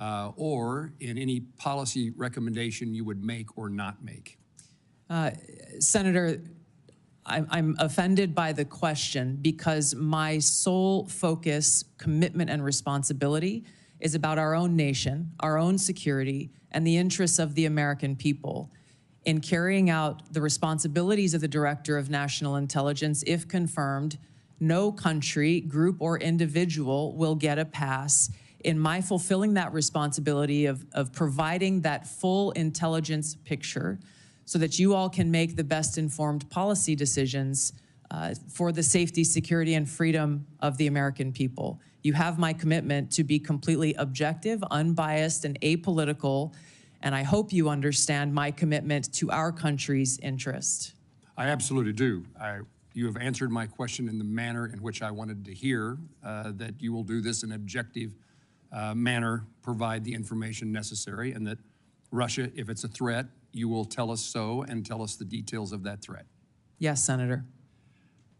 or in any policy recommendation you would make or not make. Senator, I'm offended by the question because my sole focus, commitment, and responsibility is about our own nation, our own security, and the interests of the American people. In carrying out the responsibilities of the Director of National Intelligence, if confirmed, no country, group, or individual will get a pass in my fulfilling that responsibility of providing that full intelligence picture so that you all can make the best informed policy decisions for the safety, security, and freedom of the American people. You have my commitment to be completely objective, unbiased, and apolitical, and I hope you understand my commitment to our country's interest. I absolutely do. You have answered my question in the manner in which I wanted to hear, that you will do this in an objective manner, provide the information necessary, and that Russia, if it's a threat, you will tell us so and tell us the details of that threat. Yes, Senator.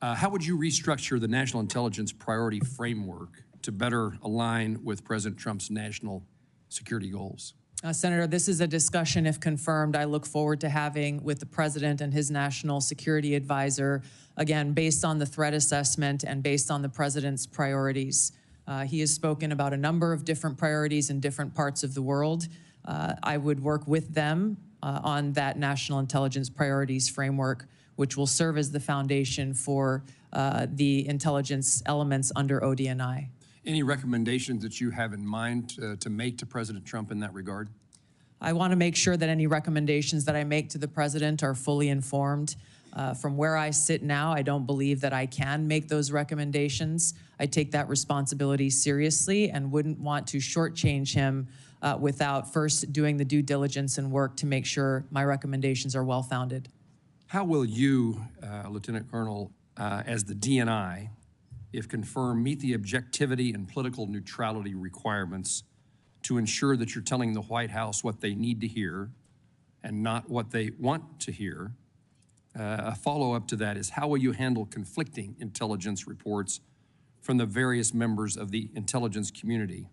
How would you restructure the national intelligence priority framework to better align with President Trump's national security goals? Senator, this is a discussion, if confirmed, I look forward to having with the President and his national security advisor, again, based on the threat assessment and based on the President's priorities. He has spoken about a number of different priorities in different parts of the world. I would work with them on that national intelligence priorities framework, which will serve as the foundation for the intelligence elements under ODNI. Any recommendations that you have in mind to make to President Trump in that regard? I want to make sure that any recommendations that I make to the President are fully informed. From where I sit now, I don't believe that I can make those recommendations. I take that responsibility seriously and wouldn't want to shortchange him without first doing the due diligence and work to make sure my recommendations are well-founded. How will you, Lieutenant Colonel, as the DNI, if confirmed, meet the objectivity and political neutrality requirements to ensure that you're telling the White House what they need to hear and not what they want to hear? A follow-up to that is, how will you handle conflicting intelligence reports from the various members of the intelligence community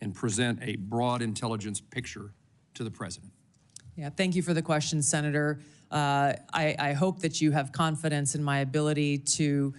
and present a broad intelligence picture to the President? Yeah, thank you for the question, Senator. I hope that you have confidence in my ability to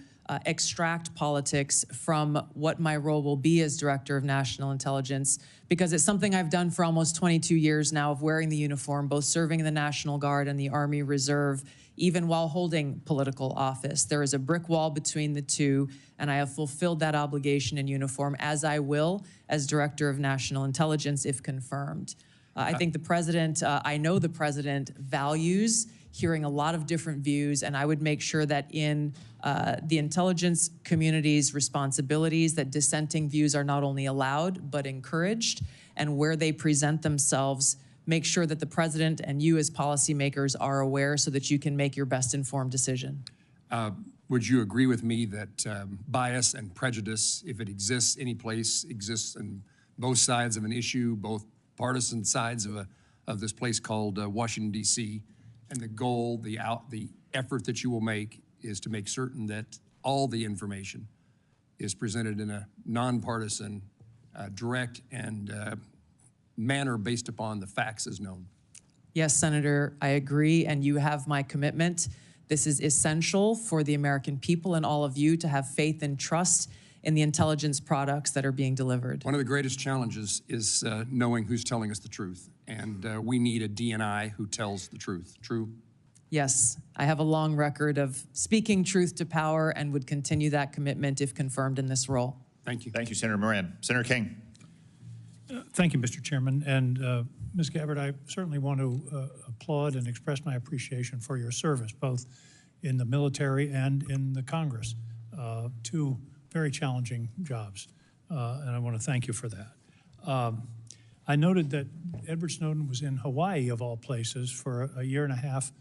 extract politics from what my role will be as Director of National Intelligence, because it's something I've done for almost 22 years now of wearing the uniform, both serving in the National Guard and the Army Reserve, even while holding political office. There is a brick wall between the two, and I have fulfilled that obligation in uniform, as I will as Director of National Intelligence if confirmed. I think the President, I know the President values hearing a lot of different views, and I would make sure that in the intelligence community's responsibilities that dissenting views are not only allowed, but encouraged, and where they present themselves, make sure that the President and you as policymakers are aware so that you can make your best informed decision. Would you agree with me that bias and prejudice, if it exists any place, exists in both sides of an issue, both partisan sides of this place called Washington, D.C. And the goal, the effort that you will make is to make certain that all the information is presented in a nonpartisan, direct, and manner based upon the facts as known. Yes, Senator, I agree, and you have my commitment. This is essential for the American people and all of you to have faith and trust in the intelligence products that are being delivered. One of the greatest challenges is knowing who's telling us the truth, and we need a DNI who tells the truth. True? Yes, I have a long record of speaking truth to power and would continue that commitment if confirmed in this role. Thank you. Thank you, Senator Moran. Senator King. Thank you, Mr. Chairman. And Ms. Gabbard, I certainly want to applaud and express my appreciation for your service, both in the military and in the Congress. Two very challenging jobs, and I want to thank you for that. I noted that Edward Snowden was in Hawaii, of all places, for a year and a half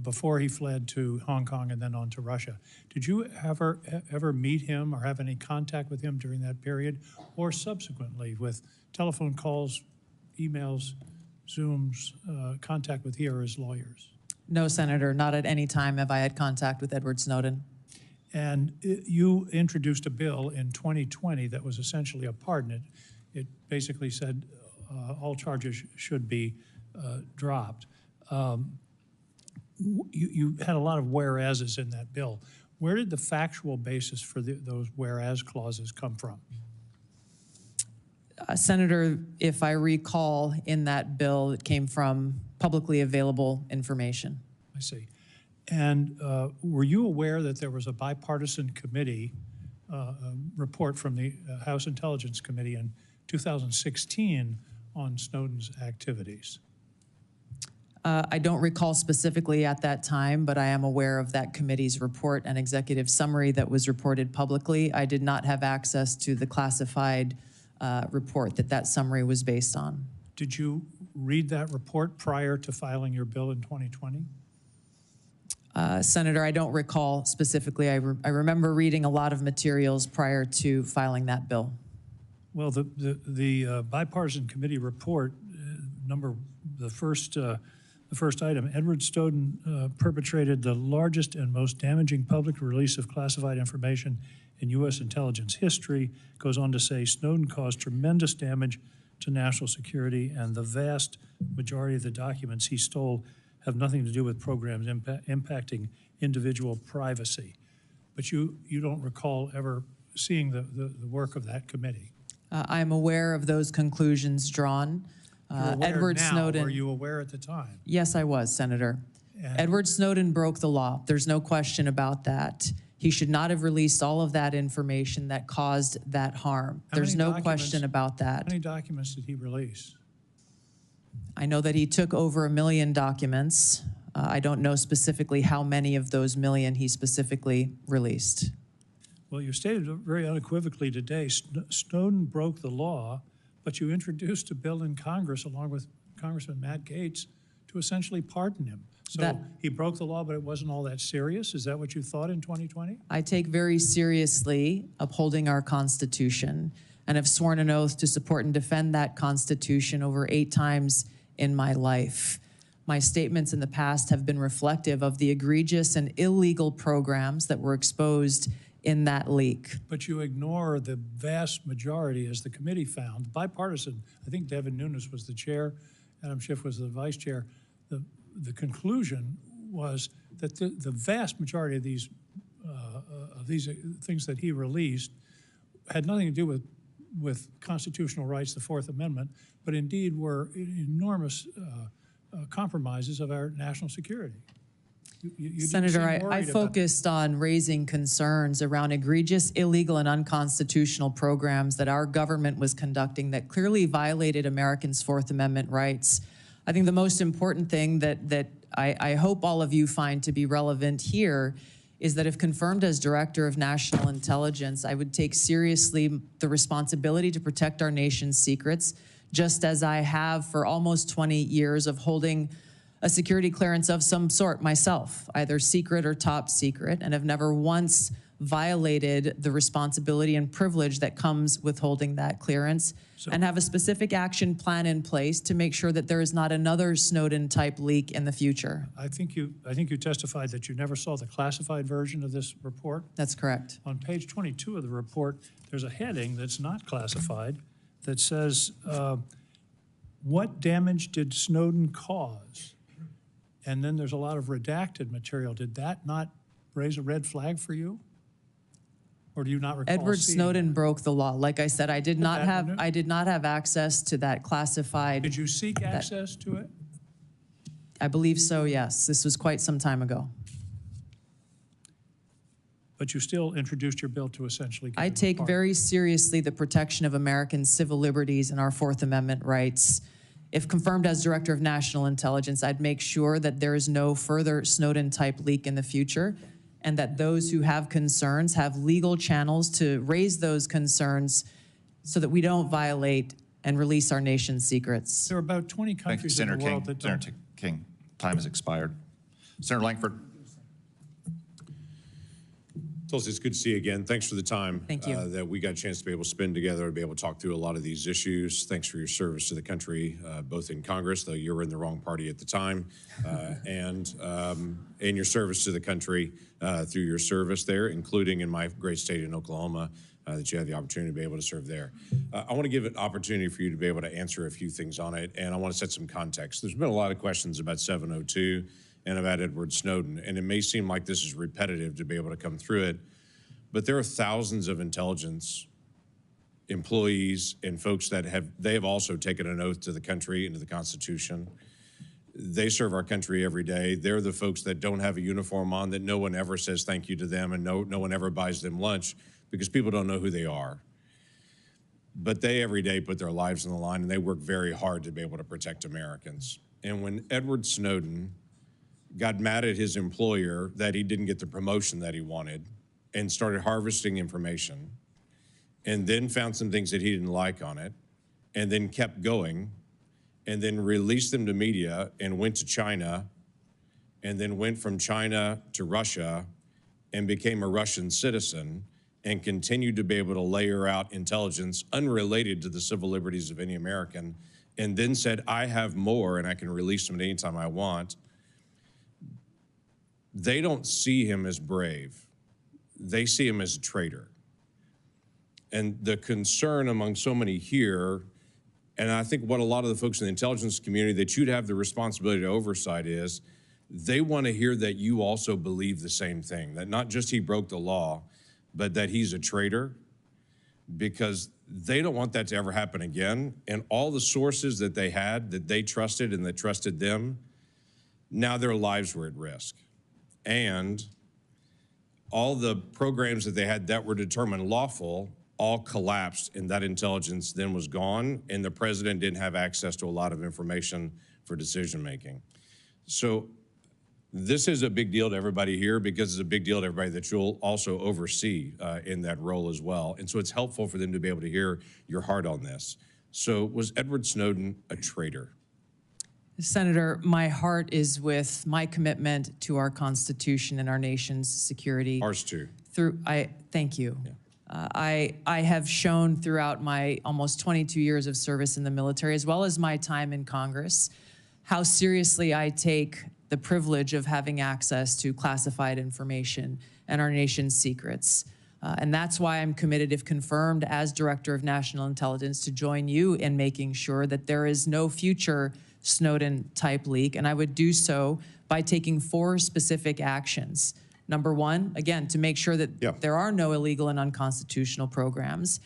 before he fled to Hong Kong and then on to Russia. Did you ever meet him or have any contact with him during that period, or subsequently with telephone calls, emails, Zooms, contact with he or his lawyers? No, Senator, not at any time have I had contact with Edward Snowden. And you introduced a bill in 2020 that was essentially a pardon. It basically said all charges should be dropped. You had a lot of whereases in that bill. Where did the factual basis for those whereas clauses come from? Senator, if I recall, in that bill, it came from publicly available information. I see. And were you aware that there was a bipartisan committee report from the House Intelligence Committee in 2016 on Snowden's activities? I don't recall specifically at that time, but I am aware of that committee's report and executive summary that was reported publicly. I did not have access to the classified report that summary was based on. Did you read that report prior to filing your bill in 2020? Senator, I don't recall specifically. I remember reading a lot of materials prior to filing that bill. Well, the bipartisan committee report, the first item, Edward Snowden perpetrated the largest and most damaging public release of classified information in U.S. intelligence history. Goes on to say Snowden caused tremendous damage to national security, and the vast majority of the documents he stole have nothing to do with programs impacting individual privacy. But you don't recall ever seeing the work of that committee? I'm aware of those conclusions drawn. Edward now, Snowden. Were you aware at the time? Yes, I was, Senator. And Edward Snowden broke the law. There's no question about that. He should not have released all of that information that caused that harm. There's no question about that. How many documents did he release? I know that he took over 1 million documents. I don't know specifically how many of those 1 million he specifically released. Well, you stated very unequivocally today, Snowden broke the law, but you introduced a bill in Congress along with Congressman Matt Gaetz to essentially pardon him. So he broke the law, but it wasn't all that serious. Is that what you thought in 2020? I take very seriously upholding our Constitution and have sworn an oath to support and defend that Constitution over 8 times in my life. My statements in the past have been reflective of the egregious and illegal programs that were exposed in that leak. But you ignore the vast majority, as the committee found, bipartisan. I think Devin Nunes was the chair, Adam Schiff was the vice chair. The conclusion was that the vast majority of these things that he released had nothing to do with constitutional rights, the Fourth Amendment, but indeed were enormous compromises of our national security. You Senator, I focused on raising concerns around egregious, illegal, and unconstitutional programs that our government was conducting that clearly violated Americans' Fourth Amendment rights. I think the most important thing that I hope all of you find to be relevant here is that if confirmed as Director of National Intelligence, I would take seriously the responsibility to protect our nation's secrets, just as I have for almost 20 years of holding a security clearance of some sort myself, either secret or top secret, and have never once violated the responsibility and privilege that comes with holding that clearance, and have a specific action plan in place to make sure that there is not another Snowden-type leak in the future. I think you testified that you never saw the classified version of this report. That's correct. On page 22 of the report, there's a heading that's not classified that says, what damage did Snowden cause? And then there's a lot of redacted material. Did that not raise a red flag for you? Or do you not recall Edward seeing Snowden that? broke the law. Like I said, I did not have access to that classified. Did you seek access to it? I believe so, yes. This was quite some time ago. But you still introduced your bill to essentially give I them take apart. very seriously the protection of American civil liberties and our Fourth Amendment rights. If confirmed as Director of National Intelligence, I'd make sure that there is no further Snowden-type leak in the future, and that those who have concerns have legal channels to raise those concerns so that we don't violate and release our nation's secrets. There are about 20 Thank you, countries in Senator the King. world that don't. Senator King, time has expired. Senator Langford. Tulsi, it's good to see you again. Thanks for the time Thank you. that we got a chance to be able to spend together to be able to talk through a lot of these issues. Thanks for your service to the country, both in Congress, though you were in the wrong party at the time, and your service to the country through your service there, including in my great state in Oklahoma, that you had the opportunity to be able to serve there. I want to give an opportunity for you to be able to answer a few things on it, and I want to set some context. There's been a lot of questions about 702 and about Edward Snowden, and it may seem like this is repetitive to be able to come through it, but there are thousands of intelligence employees and folks that have also taken an oath to the country and to the Constitution. They serve our country every day. They're the folks that don't have a uniform on, that no one ever says thank you to them, and no one ever buys them lunch because people don't know who they are. But they every day put their lives on the line, and they work very hard to be able to protect Americans. And when Edward Snowden got mad at his employer that he didn't get the promotion that he wanted and started harvesting information, and then found some things that he didn't like on it, and then kept going, and then released them to media and went to China, and then went from China to Russia and became a Russian citizen and continued to be able to layer out intelligence unrelated to the civil liberties of any American, and then said, I have more and I can release them at any time I want. They don't see him as brave. They see him as a traitor. And the concern among so many here, and I think what a lot of the folks in the intelligence community that you'd have the responsibility to oversight is, they want to hear that you also believe the same thing, that not just he broke the law, but that he's a traitor, because they don't want that to ever happen again. And all the sources that they had, that they trusted and that trusted them, now their lives were at risk. And all the programs that they had that were determined lawful all collapsed, and that intelligence then was gone, and the president didn't have access to a lot of information for decision making. So this is a big deal to everybody here, because it's a big deal to everybody that you'll also oversee in that role as well. And so it's helpful for them to be able to hear your heart on this. So was Edward Snowden a traitor? Senator, my heart is with my commitment to our Constitution and our nation's security. Ours too. Thank you. Yeah. I have shown throughout my almost 22 years of service in the military, as well as my time in Congress, how seriously I take the privilege of having access to classified information and our nation's secrets. And that's why I'm committed, if confirmed as Director of National Intelligence, to join you in making sure that there is no future Snowden-type leak. And I would do so by taking 4 specific actions. Number 1, again, to make sure that there are no illegal and unconstitutional programs,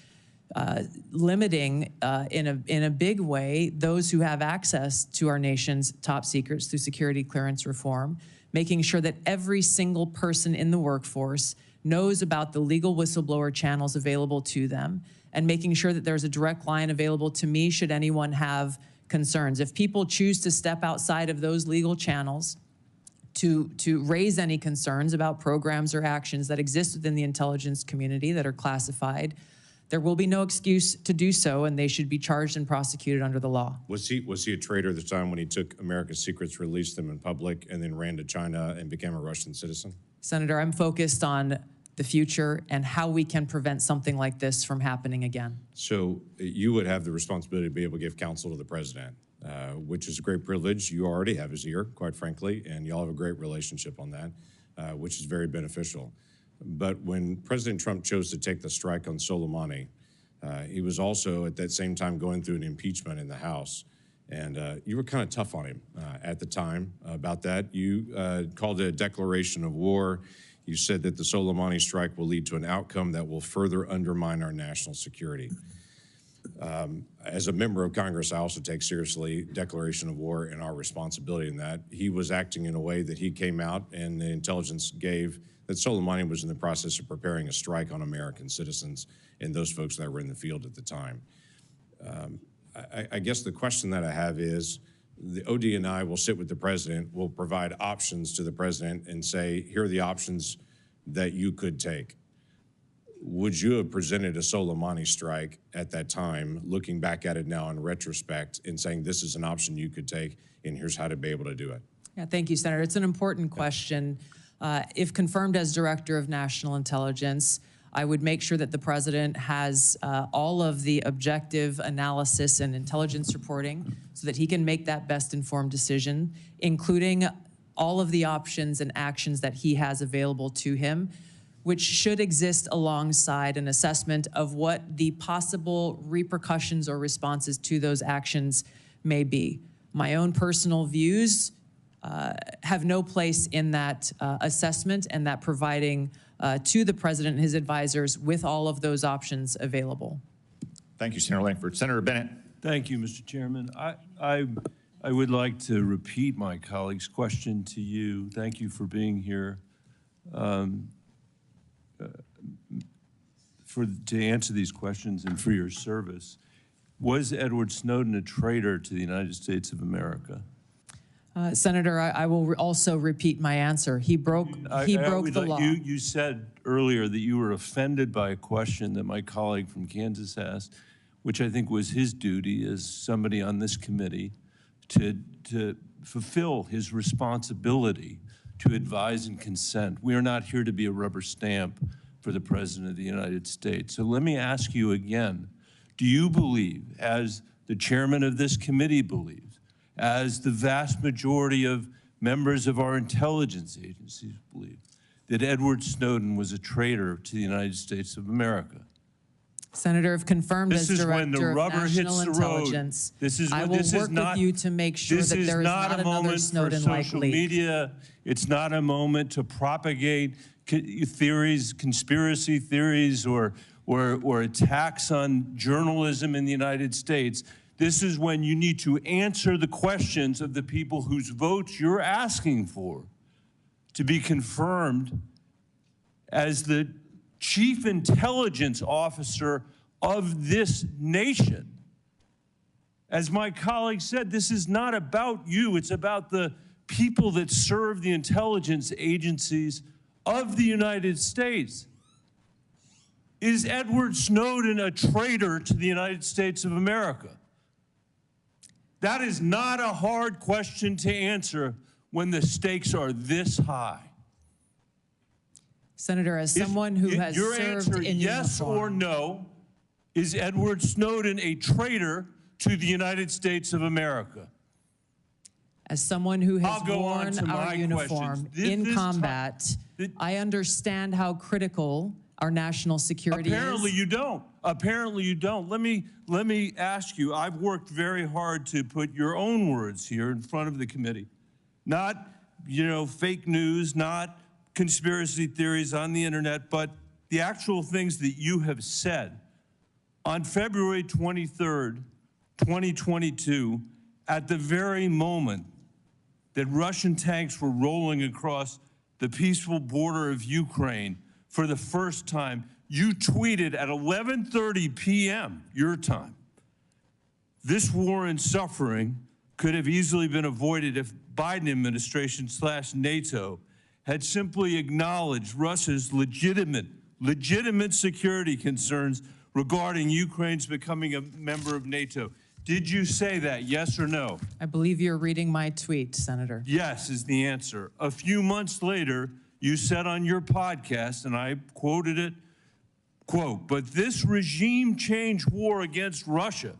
limiting in a big way those who have access to our nation's top secrets through security clearance reform, making sure that every single person in the workforce knows about the legal whistleblower channels available to them, and making sure that there's a direct line available to me should anyone have concerns. If people choose to step outside of those legal channels to raise any concerns about programs or actions that exist within the intelligence community that are classified, there will be no excuse to do so, and they should be charged and prosecuted under the law. Was he a traitor at the time when he took America's secrets, released them in public, and then ran to China and became a Russian citizen? Senator, I'm focused on the future, and how we can prevent something like this from happening again. So you would have the responsibility to be able to give counsel to the president, which is a great privilege. You already have his ear, quite frankly, and y'all have a great relationship on that, which is very beneficial. But when President Trump chose to take the strike on Soleimani, he was also at that same time going through an impeachment in the House. And you were kind of tough on him at the time about that. You called it a declaration of war. You said that the Soleimani strike will lead to an outcome that will further undermine our national security. As a member of Congress, I also take seriously declaration of war and our responsibility in that. He was acting in a way that he came out and the intelligence gave that Soleimani was in the process of preparing a strike on American citizens and those folks that were in the field at the time. I guess the question that I have is, the ODNI will sit with the president, will provide options to the president and say, here are the options that you could take. Would you have presented a Soleimani strike at that time, looking back at it now in retrospect and saying this is an option you could take and here's how to be able to do it? Yeah, thank you, Senator. It's an important question. If confirmed as Director of National Intelligence, I would make sure that the president has all of the objective analysis and intelligence reporting so that he can make that best informed decision, including all of the options and actions that he has available to him, which should exist alongside an assessment of what the possible repercussions or responses to those actions may be. My own personal views have no place in that assessment and that providing to the president and his advisors with all of those options available. Thank you, Senator Langford. Senator Bennett. Thank you, Mr. Chairman. I would like to repeat my colleague's question to you. Thank you for being here to answer these questions and for your service. Was Edward Snowden a traitor to the United States of America? Senator, I will also repeat my answer. He broke the law. You said earlier that you were offended by a question that my colleague from Kansas asked, which I think was his duty as somebody on this committee to fulfill his responsibility to advise and consent. We are not here to be a rubber stamp for the President of the United States. So let me ask you again, do you believe, as the chairman of this committee believes, as the vast majority of members of our intelligence agencies believe, that Edward Snowden was a traitor to the United States of America? Senator, if confirmed as Director of National Intelligence, I will work with you to make sure that there is not another Snowden-like leak. Media. It's not a moment to propagate theories, conspiracy theories, or attacks on journalism in the United States. This is when you need to answer the questions of the people whose votes you're asking for to be confirmed as the chief intelligence officer of this nation. As my colleague said, this is not about you. It's about the people that serve the intelligence agencies of the United States. Is Edward Snowden a traitor to the United States of America? That is not a hard question to answer when the stakes are this high. Senator, as someone who has your served answer, in yes uniform, or no, is Edward Snowden a traitor to the United States of America? as someone who has I'll go on worn to our my uniform questions. in combat, I understand how critical our national security Apparently is. you don't. Apparently you don't. Let me ask you, I've worked very hard to put your own words here in front of the committee. Not, fake news, not conspiracy theories on the internet, but the actual things that you have said. On February 23rd, 2022, at the very moment that Russian tanks were rolling across the peaceful border of Ukraine for the first time, you tweeted at 11:30 p.m. your time, "This war and suffering could have easily been avoided if Biden administration / NATO had simply acknowledged Russia's legitimate security concerns regarding Ukraine's becoming a member of NATO." Did you say that, yes or no? I believe you're reading my tweet, Senator. Yes is the answer. A few months later, you said on your podcast, and I quoted it, quote, "But this regime change war against Russia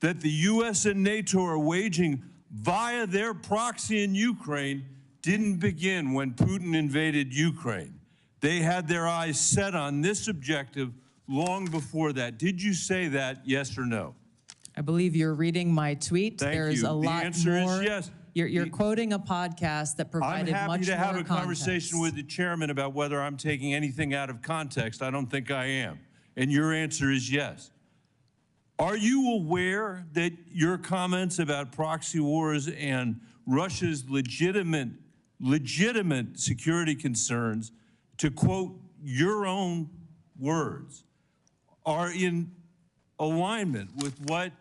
that the U.S. and NATO are waging via their proxy in Ukraine didn't begin when Putin invaded Ukraine. They had their eyes set on this objective long before that." Did you say that, yes or no? I believe you're reading my tweet. Thank There's you. a The lot answer is more. yes. You're quoting a podcast that I'm provided much more happy to have a context. conversation with the chairman about whether I'm taking anything out of context. I don't think I am. And your answer is yes. Are you aware that your comments about proxy wars and Russia's legitimate security concerns, to quote your own words, are in alignment with what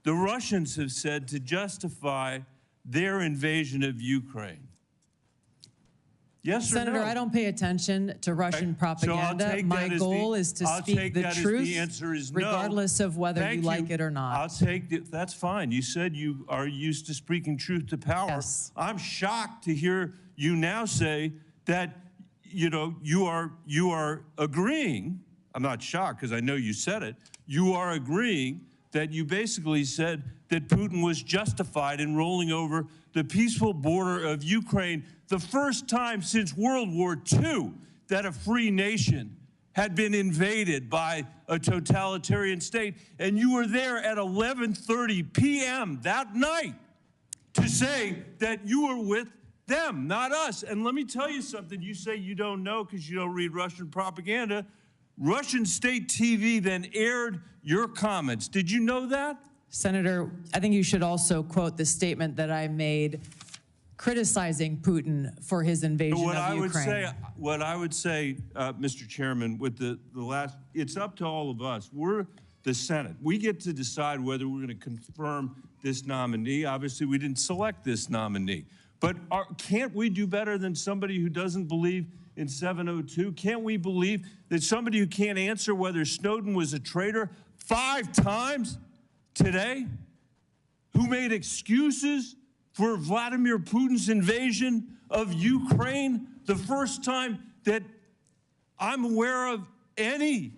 the Russians have said to justify their invasion of Ukraine? Yes or Senator, no? I don't pay attention to Russian So I'll propaganda. take My that as goal is to I'll speak take the that as truth, the answer is no. regardless of whether Thank you like it or not. I'll take it. That's fine. You said you are used to speaking truth to power. Yes. I'm shocked to hear you now say that, you know, you are agreeing. I'm not shocked because I know you said it. You are agreeing that you basically said that Putin was justified in rolling over the peaceful border of Ukraine, the first time since World War II that a free nation had been invaded by a totalitarian state. And you were there at 11:30 p.m. that night to say that you were with them, not us. And let me tell you something. You say you don't know because you don't read Russian propaganda. Russian state TV then aired your comments. Did you know that? Senator, I think you should also quote the statement that I made criticizing Putin for his invasion What of I Ukraine. would say, Mr. Chairman, with the last, it's up to all of us. We're the Senate. We get to decide whether we're going to confirm this nominee. Obviously, we didn't select this nominee. But can't we do better than somebody who doesn't believe in 702? Can't we believe that somebody who can't answer whether Snowden was a traitor 5 times today, who made excuses for Vladimir Putin's invasion of Ukraine, the first time that I'm aware of any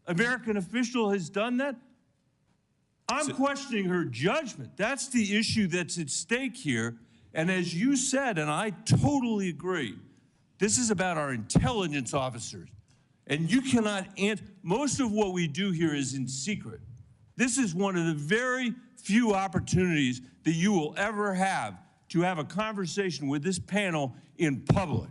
American official has done that? I'm questioning her judgment. That's the issue that's at stake here. And as you said, and I totally agree, this is about our intelligence officers. And you cannot answer. Most of what we do here is in secret. This is one of the very few opportunities that you will ever have to have a conversation with this panel in public.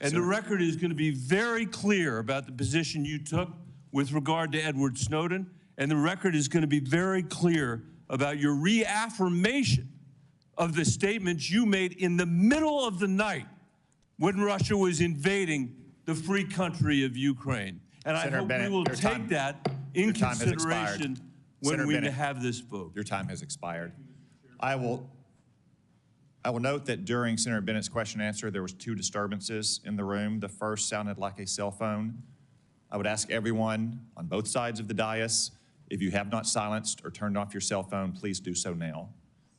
And the record is going to be very clear about the position you took with regard to Edward Snowden. And the record is going to be very clear about your reaffirmation of the statements you made in the middle of the night when Russia was invading the free country of Ukraine. And Senator I hope Bennett, we will your take time- that in your time has expired. consideration when Senator we Bennett, have this vote. Your time has expired. I will note that during Senator Bennett's question and answer, there was 2 disturbances in the room. The first sounded like a cell phone. I would ask everyone on both sides of the dais, if you have not silenced or turned off your cell phone, please do so now.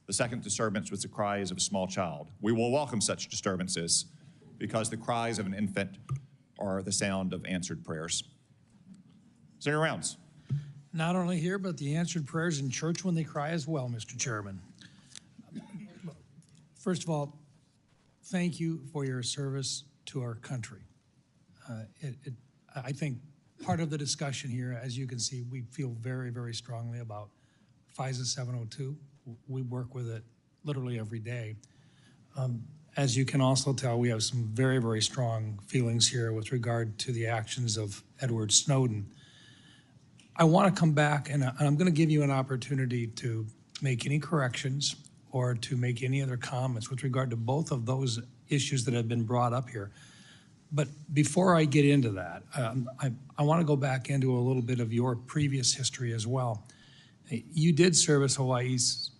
The second disturbance was the cries of a small child. We will welcome such disturbances because the cries of an infant are the sound of answered prayers. Senator Rounds. Not only here, but the answered prayers in church when they cry as well, Mr. Chairman. First of all, thank you for your service to our country. I think part of the discussion here, as you can see, we feel very, very strongly about FISA 702. We work with it literally every day. As you can also tell, we have some very, very strong feelings here with regard to the actions of Edward Snowden. I want to come back, and I'm going to give you an opportunity to make any corrections or to make any other comments with regard to both of those issues that have been brought up here. But before I get into that, I want to go back into a little bit of your previous history as well. You did serve as Hawaii's,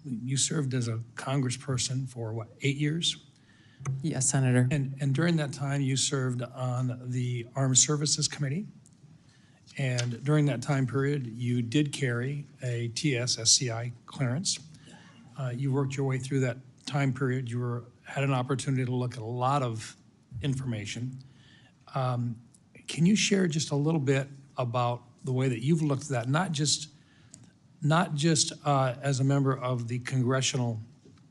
you served as a congressperson for what, 8 years? Yes, Senator. And during that time, you served on the Armed Services Committee. And during that time period, you did carry a TS-SCI clearance. You worked your way through that time period. You had an opportunity to look at a lot of information. Can you share just a little bit about the way that you've looked at that, not just as a member of the congressional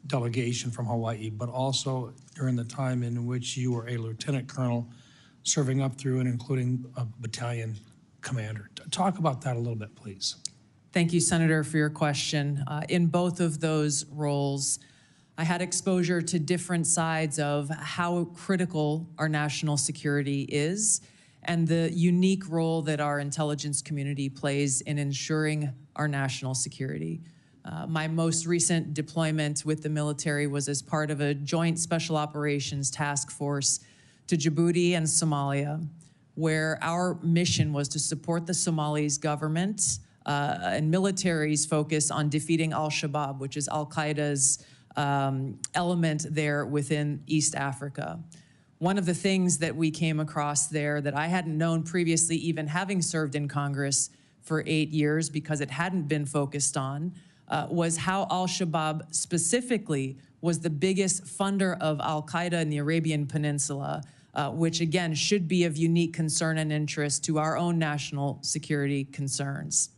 delegation from Hawaii, but also during the time in which you were a lieutenant colonel serving up through and including a battalion commander? Talk about that a little bit, please. Thank you, Senator, for your question. In both of those roles, I had exposure to different sides of how critical our national security is and the unique role that our intelligence community plays in ensuring our national security. My most recent deployment with the military was as part of a joint special operations task force to Djibouti and Somalia, where our mission was to support the Somalis government and military's focus on defeating al-Shabaab, which is al-Qaeda's element there within East Africa. One of the things that we came across there that I hadn't known previously, even having served in Congress for 8 years because it hadn't been focused on, was how al-Shabaab specifically was the biggest funder of al-Qaeda in the Arabian Peninsula, which again should be of unique concern and interest to our own national security concerns.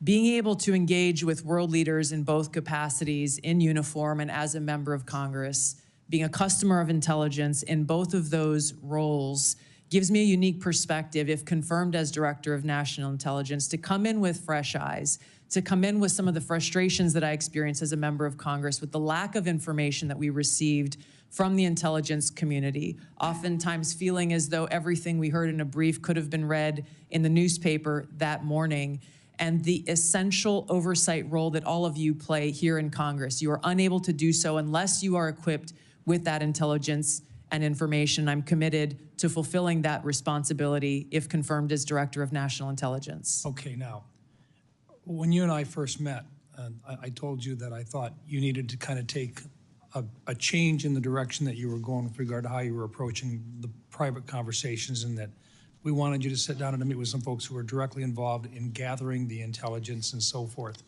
Being able to engage with world leaders in both capacities, in uniform and as a member of Congress, being a customer of intelligence in both of those roles gives me a unique perspective, if confirmed as Director of National Intelligence, to come in with fresh eyes, to come in with some of the frustrations that I experienced as a member of Congress with the lack of information that we received from the intelligence community, oftentimes feeling as though everything we heard in a brief could have been read in the newspaper that morning, and the essential oversight role that all of you play here in Congress. You are unable to do so unless you are equipped with that intelligence and information. I'm committed to fulfilling that responsibility if confirmed as Director of National Intelligence. Okay, now, when you and I first met, I told you that I thought you needed to kind of take a change in the direction that you were going with regard to how you were approaching the private conversations, and that we wanted you to sit down and meet with some folks who were directly involved in gathering the intelligence and so forth.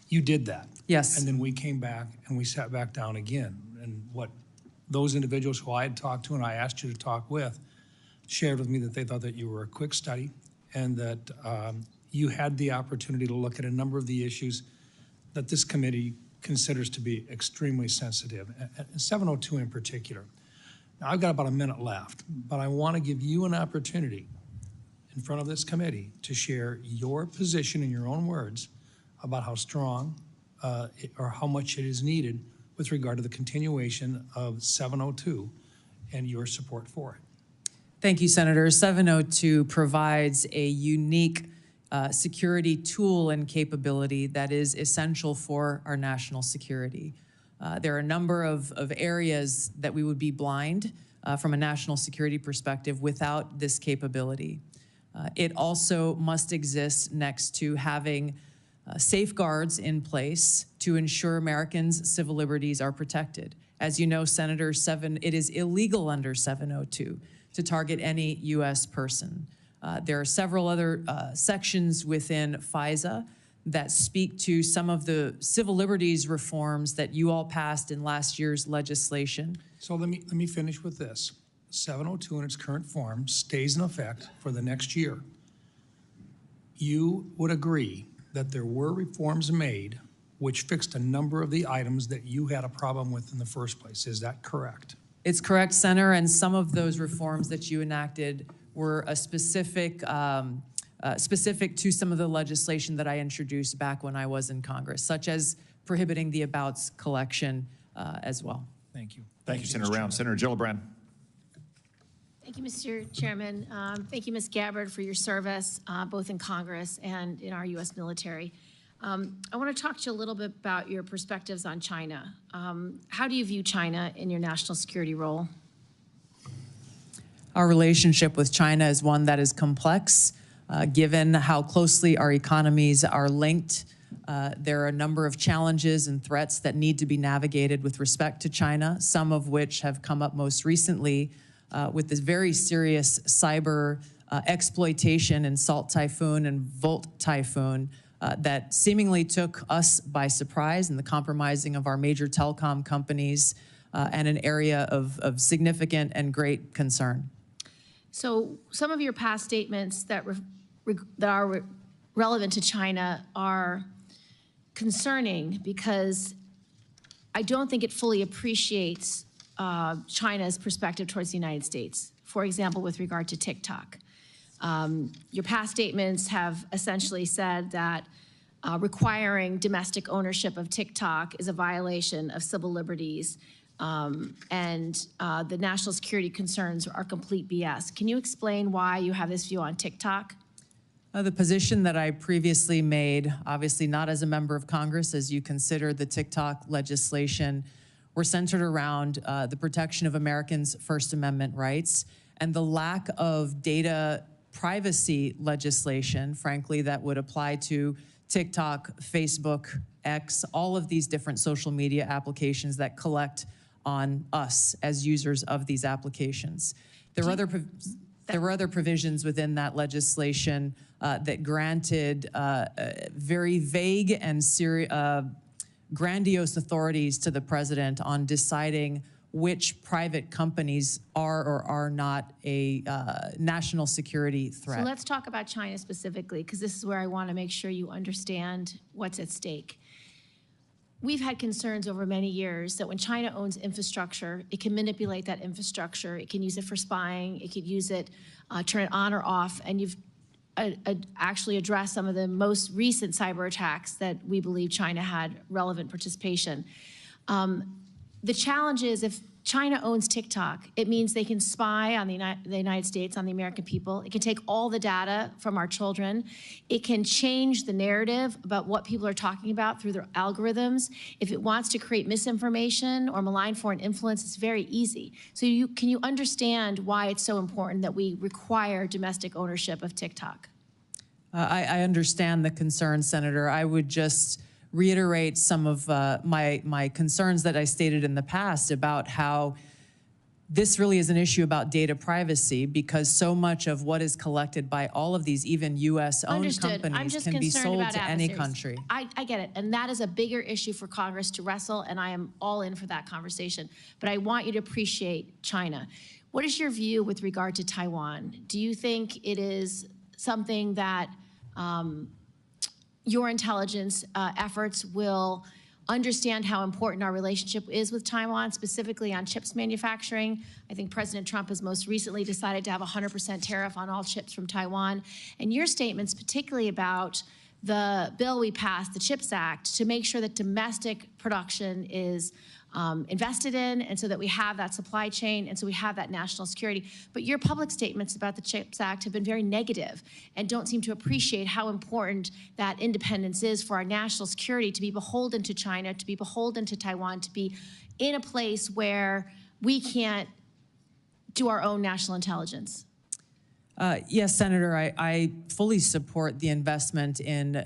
You did that. Yes. And then we came back and we sat back down again. And what those individuals who I had talked to and I asked you to talk with shared with me that they thought that you were a quick study and that you had the opportunity to look at a number of the issues that this committee considers to be extremely sensitive, and 702 in particular. Now, I've got about a minute left, but I want to give you an opportunity in front of this committee to share your position in your own words about how strong or how much it is needed with regard to the continuation of 702 and your support for it. Thank you, Senator. 702 provides a unique security tool and capability that is essential for our national security. There are a number of areas that we would be blind from a national security perspective without this capability. It also must exist next to having safeguards in place to ensure Americans' civil liberties are protected. As you know, Senator, it is illegal under 702 to target any U.S. person. There are several other sections within FISA that speak to some of the civil liberties reforms that you all passed in last year's legislation. So let me finish with this. 702 in its current form stays in effect for the next year. You would agree that there were reforms made which fixed a number of the items that you had a problem with in the first place. Is that correct? It's correct, Senator, and some of those reforms that you enacted were a specific to some of the legislation that I introduced back when I was in Congress, such as prohibiting the abouts collection as well. Thank you. Thank you, Senator Round. Senator Gillibrand. Thank you, Mr. Chairman. Thank you, Ms. Gabbard, for your service, both in Congress and in our U.S. military. I want to talk to you a little bit about your perspectives on China. How do you view China in your national security role? Our relationship with China is one that is complex, given how closely our economies are linked. There are a number of challenges and threats that need to be navigated with respect to China, some of which have come up most recently with this very serious cyber exploitation in Salt Typhoon and Volt Typhoon that seemingly took us by surprise, and the compromising of our major telecom companies and an area of significant and great concern. So some of your past statements that are relevant to China are concerning because I don't think it fully appreciates China's perspective towards the United States. For example, with regard to TikTok. Your past statements have essentially said that requiring domestic ownership of TikTok is a violation of civil liberties, and the national security concerns are complete BS. Can you explain why you have this view on TikTok? The position that I previously made, obviously not as a member of Congress, as you consider the TikTok legislation, were centered around the protection of Americans' First Amendment rights and the lack of data privacy legislation, frankly, that would apply to TikTok, Facebook, X, all of these different social media applications that collect on us as users of these applications. There were other provisions within that legislation that granted very vague and grandiose authorities to the president on deciding which private companies are or are not a national security threat. So let's talk about China specifically, because this is where I want to make sure you understand what's at stake. We've had concerns over many years that when China owns infrastructure, it can manipulate that infrastructure. It can use it for spying. It could use it, turn it on or off. And you've actually addressed some of the most recent cyber attacks that we believe China had relevant participation. The challenge is if China owns TikTok, it means they can spy on the United States, on the American people. It can take all the data from our children. It can change the narrative about what people are talking about through their algorithms. If it wants to create misinformation or malign foreign influence, it's very easy. So can you understand why it's so important that we require domestic ownership of TikTok? I understand the concern, Senator. I would just reiterate some of my concerns that I stated in the past about how this really is an issue about data privacy, because so much of what is collected by all of these, even U.S.-owned companies, can be sold to any country. I get it, and that is a bigger issue for Congress to wrestle, and I am all in for that conversation. But I want you to appreciate China. What is your view with regard to Taiwan? Do you think it is something that your intelligence efforts will understand how important our relationship is with Taiwan, specifically on chips manufacturing? I think President Trump has most recently decided to have a 100% tariff on all chips from Taiwan. And your statements, particularly about the bill we passed, the CHIPS Act, to make sure that domestic production is invested in, and so that we have that supply chain, and so we have that national security. But your public statements about the CHIPS Act have been very negative and don't seem to appreciate how important that independence is for our national security, to be beholden to China, to be beholden to Taiwan, to be in a place where we can't do our own national intelligence. Yes, Senator, I fully support the investment in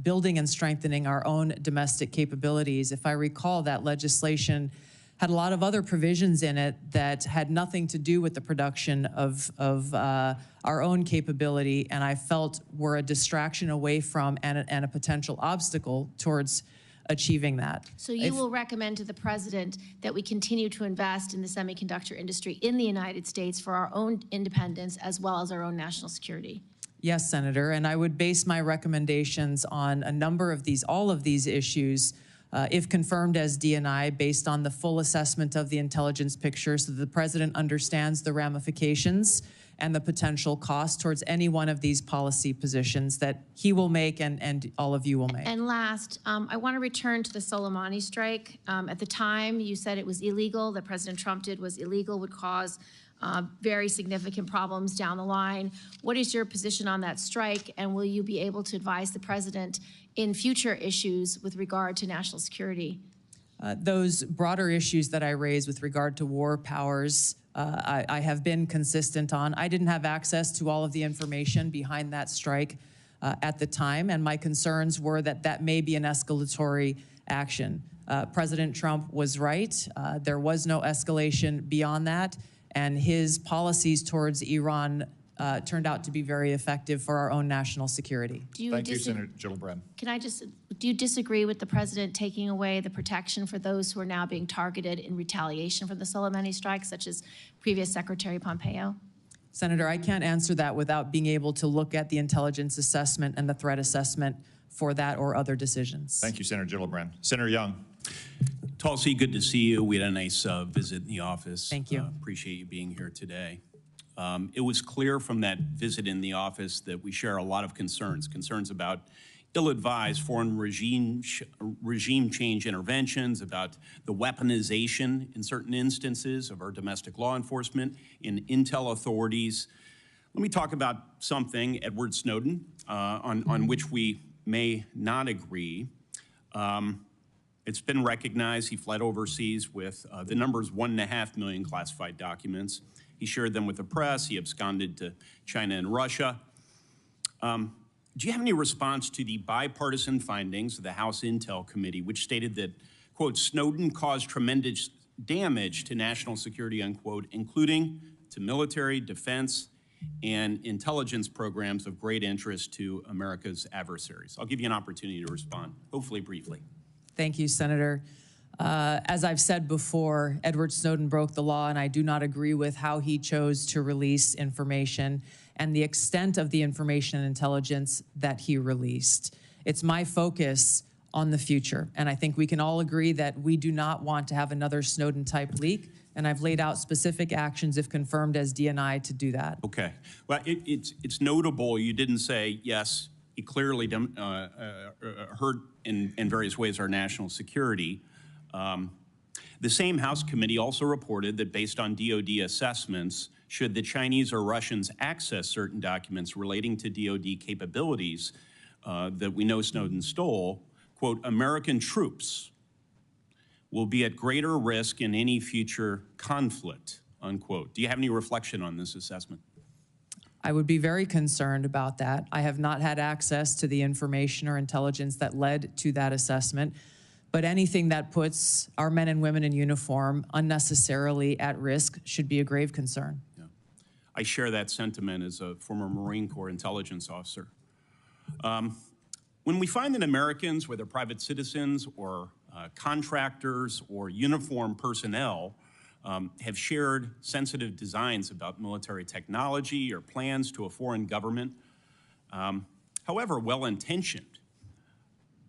building and strengthening our own domestic capabilities. If I recall, that legislation had a lot of other provisions in it that had nothing to do with the production of our own capability, and I felt were a distraction away from and a potential obstacle towards achieving that. So you will recommend to the president that we continue to invest in the semiconductor industry in the United States for our own independence as well as our own national security? Yes, Senator, and I would base my recommendations on a number of these, all of these issues, if confirmed as D&I, based on the full assessment of the intelligence picture so that the president understands the ramifications and the potential cost towards any one of these policy positions that he will make and all of you will make. And last, I want to return to the Soleimani strike. At the time, you said it was illegal, that President Trump did was illegal, would cause very significant problems down the line. What is your position on that strike, and will you be able to advise the president in future issues with regard to national security? Those broader issues that I raised with regard to war powers, I have been consistent on. I didn't have access to all of the information behind that strike at the time, and my concerns were that that may be an escalatory action. President Trump was right. There was no escalation beyond that, and his policies towards Iran turned out to be very effective for our own national security. Do you Thank you, Senator Gillibrand. do you disagree with the president taking away the protection for those who are now being targeted in retaliation for the Soleimani strike, such as previous Secretary Pompeo? Senator, I can't answer that without being able to look at the intelligence assessment and the threat assessment for that or other decisions. Thank you, Senator Gillibrand. Senator Young. Tulsi, good to see you. We had a nice visit in the office. Thank you. Appreciate you being here today. It was clear from that visit in the office that we share a lot of concerns about ill-advised foreign regime change interventions, about the weaponization in certain instances of our domestic law enforcement and intel authorities. Let me talk about something, Edward Snowden, on which we may not agree. It's been recognized he fled overseas with the numbers 1.5 million classified documents. He shared them with the press. He absconded to China and Russia. Do you have any response to the bipartisan findings of the House Intel Committee, which stated that, quote, Snowden caused tremendous damage to national security, unquote, including to military, defense, and intelligence programs of great interest to America's adversaries? I'll give you an opportunity to respond, hopefully briefly. Thank you, Senator. As I've said before, Edward Snowden broke the law, and I do not agree with how he chose to release information and the extent of the information and intelligence that he released. It's my focus on the future, and I think we can all agree that we do not want to have another Snowden-type leak, and I've laid out specific actions, if confirmed as DNI, to do that. Okay. Well, it's notable you didn't say, yes, he clearly hurt in various ways our national security. The same House committee also reported that based on DoD assessments, should the Chinese or Russians access certain documents relating to DoD capabilities that we know Snowden stole, quote, American troops will be at greater risk in any future conflict, unquote. Do you have any reflection on this assessment? I would be very concerned about that. I have not had access to the information or intelligence that led to that assessment, but anything that puts our men and women in uniform unnecessarily at risk should be a grave concern. Yeah. I share that sentiment as a former Marine Corps intelligence officer. When we find that Americans, whether private citizens or contractors or uniformed personnel, have shared sensitive designs about military technology or plans to a foreign government, however well-intentioned,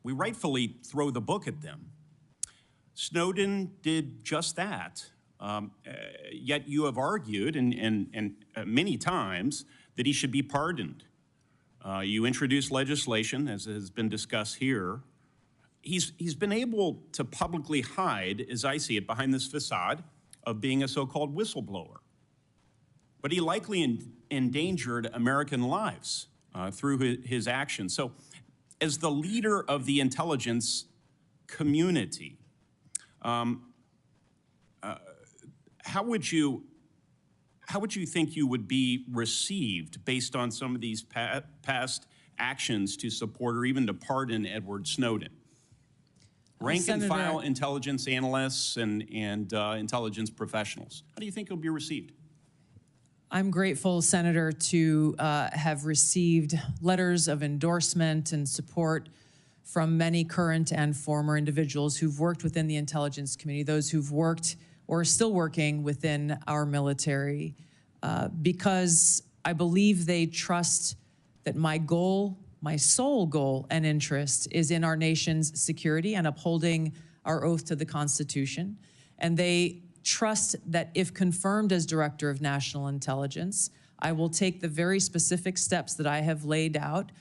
we rightfully throw the book at them. Snowden did just that, yet you have argued, and many times, that he should be pardoned. You introduced legislation, as has been discussed here. He's been able to publicly hide, as I see it, behind this facade of being a so-called whistleblower. But he likely endangered American lives through his actions. So as the leader of the intelligence community, how would you think you would be received based on some of these past actions to support or even to pardon Edward Snowden? Rank and file intelligence analysts and intelligence professionals. How do you think he'll be received? I'm grateful, Senator, to have received letters of endorsement and support from many current and former individuals who've worked within the intelligence community, those who've worked or are still working within our military, because I believe they trust that my goal, my sole goal and interest is in our nation's security and upholding our oath to the Constitution. And they trust that if confirmed as Director of National Intelligence, I will take the very specific steps that I have laid out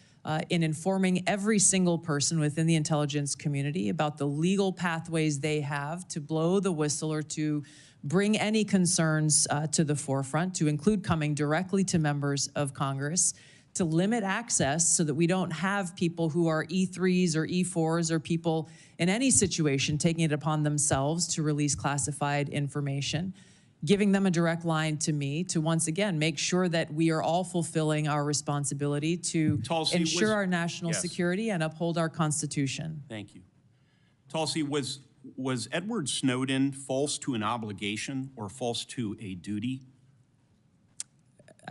in informing every single person within the intelligence community about the legal pathways they have to blow the whistle or to bring any concerns to the forefront, to include coming directly to members of Congress, to limit access so that we don't have people who are E3s or E4s or people in any situation taking it upon themselves to release classified information, giving them a direct line to me to once again make sure that we are all fulfilling our responsibility to ensure our national security and uphold our Constitution. Thank you. Tulsi, was Edward Snowden false to an obligation or false to a duty?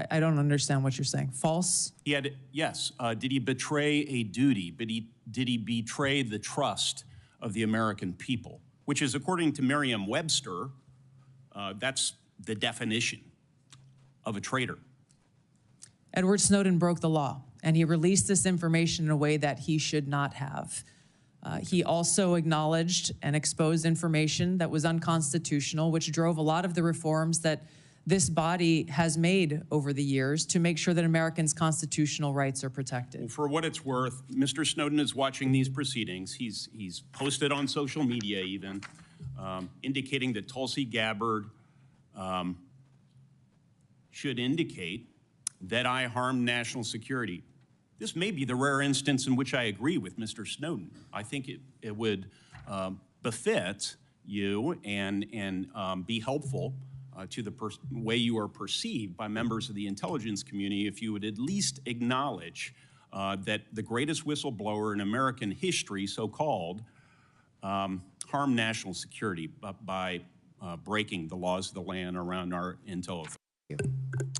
I don't understand what you're saying. False? He had, yes. Did he betray a duty? Did he betray the trust of the American people? Which is, according to Merriam-Webster, that's the definition of a traitor. Edward Snowden broke the law, and he released this information in a way that he should not have. He also acknowledged and exposed information that was unconstitutional, which drove a lot of the reforms that this body has made over the years to make sure that Americans' constitutional rights are protected. Well, for what it's worth, Mr. Snowden is watching these proceedings. He's posted on social media even, indicating that Tulsi Gabbard should indicate that I harmed national security. This may be the rare instance in which I agree with Mr. Snowden. I think it would befit you and be helpful to the way you are perceived by members of the intelligence community if you would at least acknowledge that the greatest whistleblower in American history, so-called, harmed national security by breaking the laws of the land around our intel authority.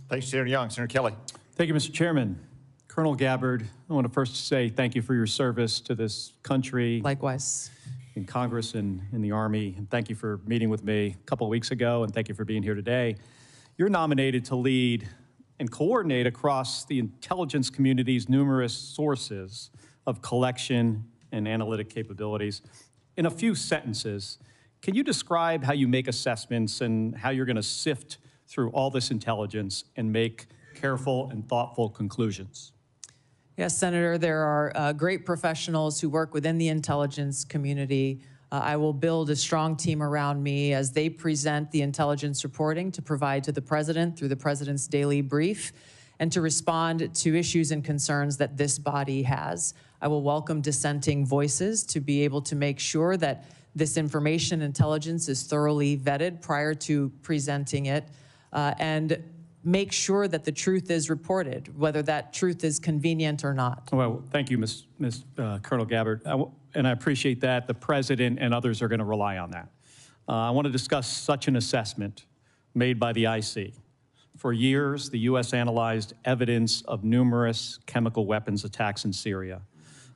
Thanks, Senator Young. Senator Kelly. Thank you, Mr. Chairman. Colonel Gabbard, I want to first say thank you for your service to this country. Likewise. In Congress and in the Army. And thank you for meeting with me a couple of weeks ago, and thank you for being here today. You're nominated to lead and coordinate across the intelligence community's numerous sources of collection and analytic capabilities. In a few sentences, can you describe how you make assessments and how you're going to sift through all this intelligence and make careful and thoughtful conclusions? Yes, Senator, there are great professionals who work within the intelligence community. I will build a strong team around me as they present the intelligence reporting to provide to the President through the President's daily brief and to respond to issues and concerns that this body has. I will welcome dissenting voices to be able to make sure that this information intelligence is thoroughly vetted prior to presenting it, and make sure that the truth is reported, whether that truth is convenient or not. Well, thank you, Colonel Gabbard, and I appreciate that. The President and others are going to rely on that. I want to discuss such an assessment made by the IC. For years, the U.S. analyzed evidence of numerous chemical weapons attacks in Syria.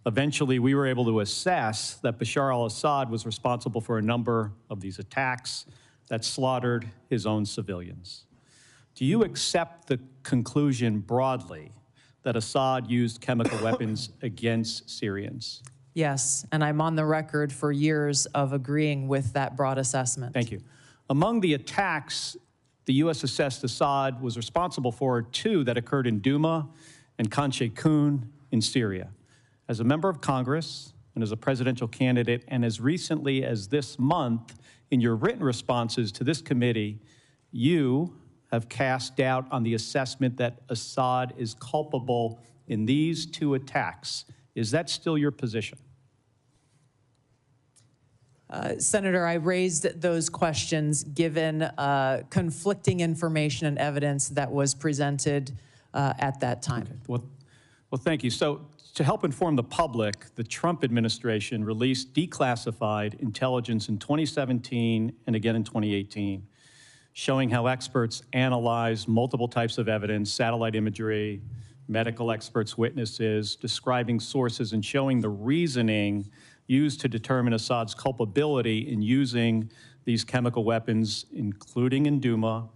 Eventually, we were able to assess that Bashar al-Assad was responsible for a number of these attacks that slaughtered his own civilians. Do you accept the conclusion broadly that Assad used chemical weapons against Syrians? Yes, and I'm on the record for years of agreeing with that broad assessment. Thank you. Among the attacks the U.S. assessed Assad was responsible for 2 that occurred in Douma and Khan Sheikhoun in Syria. As a member of Congress and as a presidential candidate, and as recently as this month, in your written responses to this committee, you have cast doubt on the assessment that Assad is culpable in these 2 attacks. Is that still your position? Senator, I raised those questions given conflicting information and evidence that was presented at that time. Okay. Well, thank you. So to help inform the public, the Trump administration released declassified intelligence in 2017 and again in 2018. Showing how experts analyzed multiple types of evidence, satellite imagery, medical experts' witnesses, describing sources, and showing the reasoning used to determine Assad's culpability in using these chemical weapons, including in Douma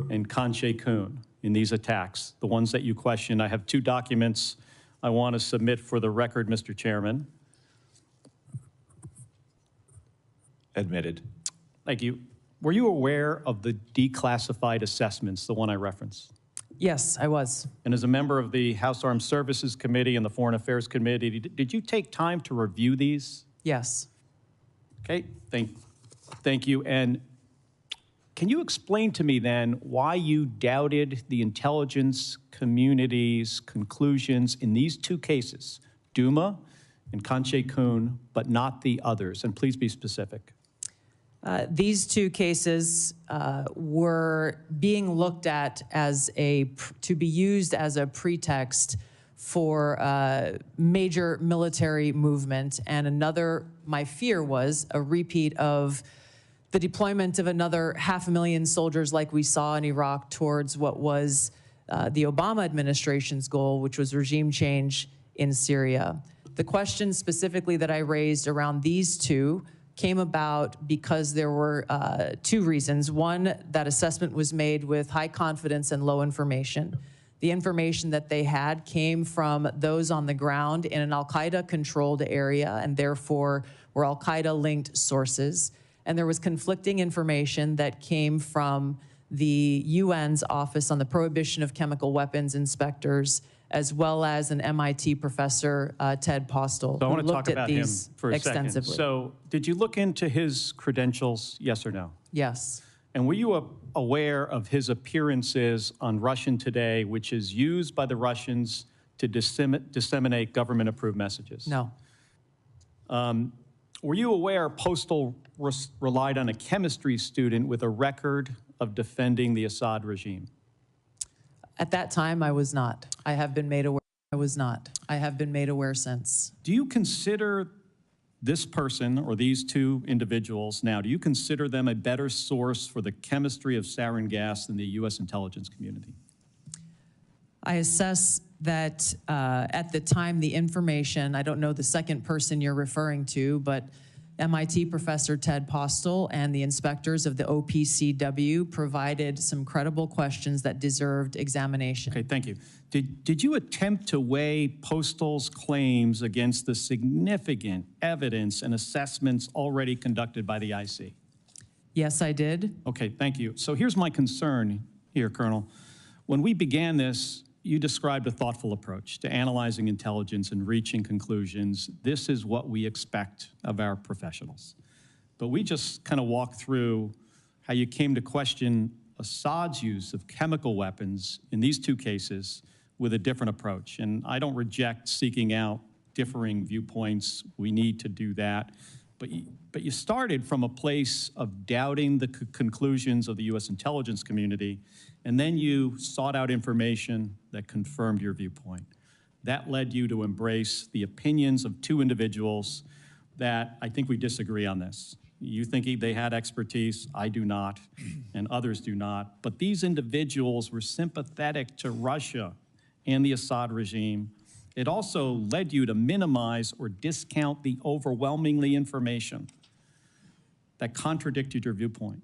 and Khan Sheikhoun in these attacks, the ones that you questioned. I have 2 documents I want to submit for the record, Mr. Chairman. Admitted. Thank you. Were you aware of the declassified assessments, the one I referenced? Yes, I was. And as a member of the House Armed Services Committee and the Foreign Affairs Committee, did you take time to review these? Yes. Okay, thank you. And can you explain to me then why you doubted the intelligence community's conclusions in these 2 cases, Douma and Khan Sheikhoun, but not the others? And please be specific. These 2 cases were being looked at as to be used as a pretext for major military movement, and my fear was a repeat of the deployment of another 500,000 soldiers like we saw in Iraq towards what was the Obama administration's goal, which was regime change in Syria. The question specifically that I raised around these two came about because there were two reasons. One, that assessment was made with high confidence and low information. The information that they had came from those on the ground in an al-Qaeda controlled area and therefore were al-Qaeda linked sources. And there was conflicting information that came from the UN's Office on the Prohibition of Chemical Weapons Inspectors, as well as an MIT professor, Ted Postel, So I who want to talk looked at about him these for a second. extensively. So did you look into his credentials, yes or no? Yes. And were you aware of his appearances on Russian Today, which is used by the Russians to disseminate government-approved messages? No. Were you aware Postel relied on a chemistry student with a record of defending the Assad regime? At that time, I was not. I have been made aware. I was not. I have been made aware since. Do you consider this person or these two individuals now, do you consider them a better source for the chemistry of sarin gas than the U.S. intelligence community? I assess that at the time, the information, I don't know the second person you're referring to, but MIT professor Ted Postel and the inspectors of the OPCW provided some credible questions that deserved examination. Okay, thank you. Did you attempt to weigh Postel's claims against the significant evidence and assessments already conducted by the IC? Yes, I did. Okay, thank you. So here's my concern here, Colonel. When we began this, you described a thoughtful approach to analyzing intelligence and reaching conclusions. This is what we expect of our professionals. But we just kind of walked through how you came to question Assad's use of chemical weapons in these two cases with a different approach. And I don't reject seeking out differing viewpoints. We need to do that. But you started from a place of doubting the conclusions of the U.S. intelligence community, and then you sought out information that confirmed your viewpoint. That led you to embrace the opinions of two individuals that I think we disagree on this. You think they had expertise, I do not, and others do not. But these individuals were sympathetic to Russia and the Assad regime. It also led you to minimize or discount the overwhelmingly information that contradicted your viewpoint,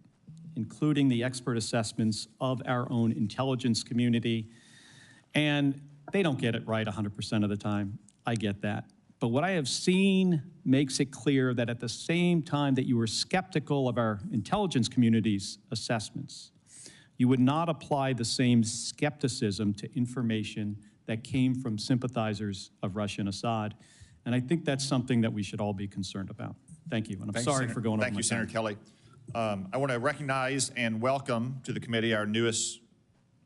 including the expert assessments of our own intelligence community. And they don't get it right 100% of the time. I get that. But what I have seen makes it clear that at the same time that you were skeptical of our intelligence community's assessments, you would not apply the same skepticism to information that came from sympathizers of Russia and Assad. And I think that's something that we should all be concerned about. Thank you, and I'm sorry for going over my time. Thank you, Senator Kelly. I want to recognize and welcome to the committee our newest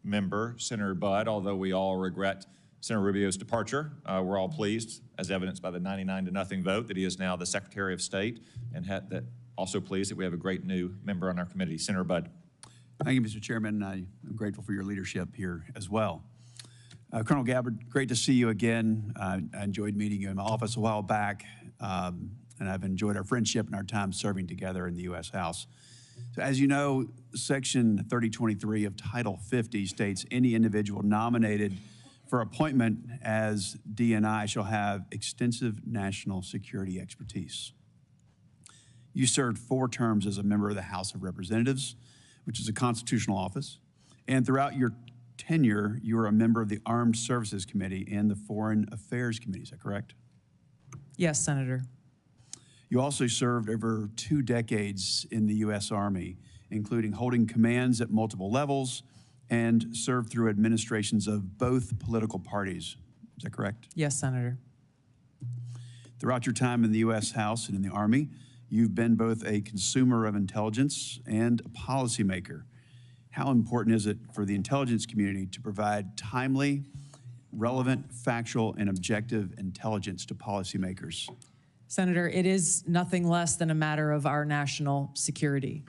member, Senator Budd, although we all regret Senator Rubio's departure. We're all pleased, as evidenced by the 99-0 vote, that he is now the Secretary of State, and that also pleased that we have a great new member on our committee. Senator Budd. Thank you, Mr. Chairman. I'm grateful for your leadership here as well. Colonel Gabbard, great to see you again. I enjoyed meeting you in my office a while back, and I've enjoyed our friendship and our time serving together in the U.S. House. So as you know, Section 3023 of Title 50 states any individual nominated for appointment as DNI shall have extensive national security expertise. You served 4 terms as a member of the House of Representatives, which is a constitutional office, and throughout your tenure, you were a member of the Armed Services Committee and the Foreign Affairs Committee. Is that correct? Yes, Senator. You also served over 2 decades in the U.S. Army, including holding commands at multiple levels and served through administrations of both political parties. Is that correct? Yes, Senator. Throughout your time in the U.S. House and in the Army, you've been both a consumer of intelligence and a policymaker. How important is it for the intelligence community to provide timely, relevant, factual, and objective intelligence to policymakers? Senator, it is nothing less than a matter of our national security.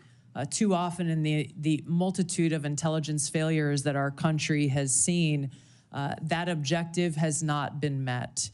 Too often in the multitude of intelligence failures that our country has seen, that objective has not been met.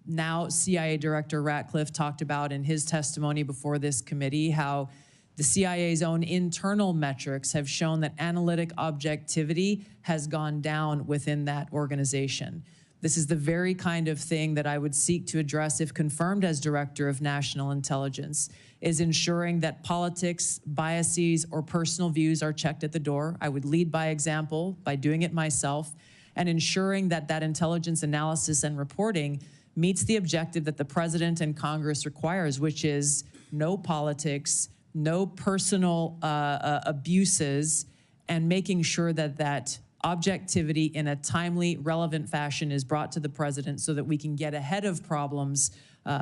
Now, CIA Director Ratcliffe talked about in his testimony before this committee how The CIA's own internal metrics have shown that analytic objectivity has gone down within that organization. This is the very kind of thing that I would seek to address if confirmed as Director of National Intelligence, is ensuring that politics, biases, or personal views are checked at the door. I would lead by example by doing it myself, and ensuring that that intelligence analysis and reporting meets the objective that the President and Congress requires, which is no politics, no personal abuses, and making sure that that objectivity in a timely, relevant fashion is brought to the President so that we can get ahead of problems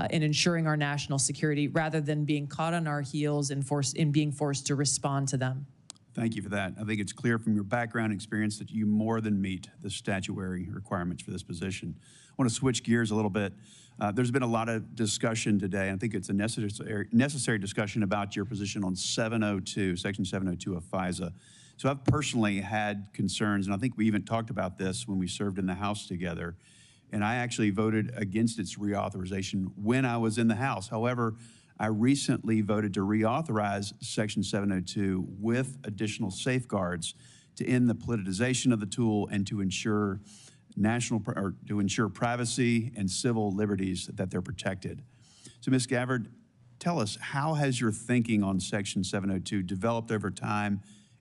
in ensuring our national security rather than being caught on our heels and being forced to respond to them. Thank you for that. I think it's clear from your background and experience that you more than meet the statutory requirements for this position. I want to switch gears a little bit. There's been a lot of discussion today, and I think it's a necessary discussion about your position on 702, Section 702 of FISA. So I've personally had concerns, and I think we even talked about this when we served in the House together, and I actually voted against its reauthorization when I was in the House. However, I recently voted to reauthorize Section 702 with additional safeguards to end the politicization of the tool and to ensure privacy and civil liberties that they're protected. So, Ms. Gabbard, tell us, how has your thinking on Section 702 developed over time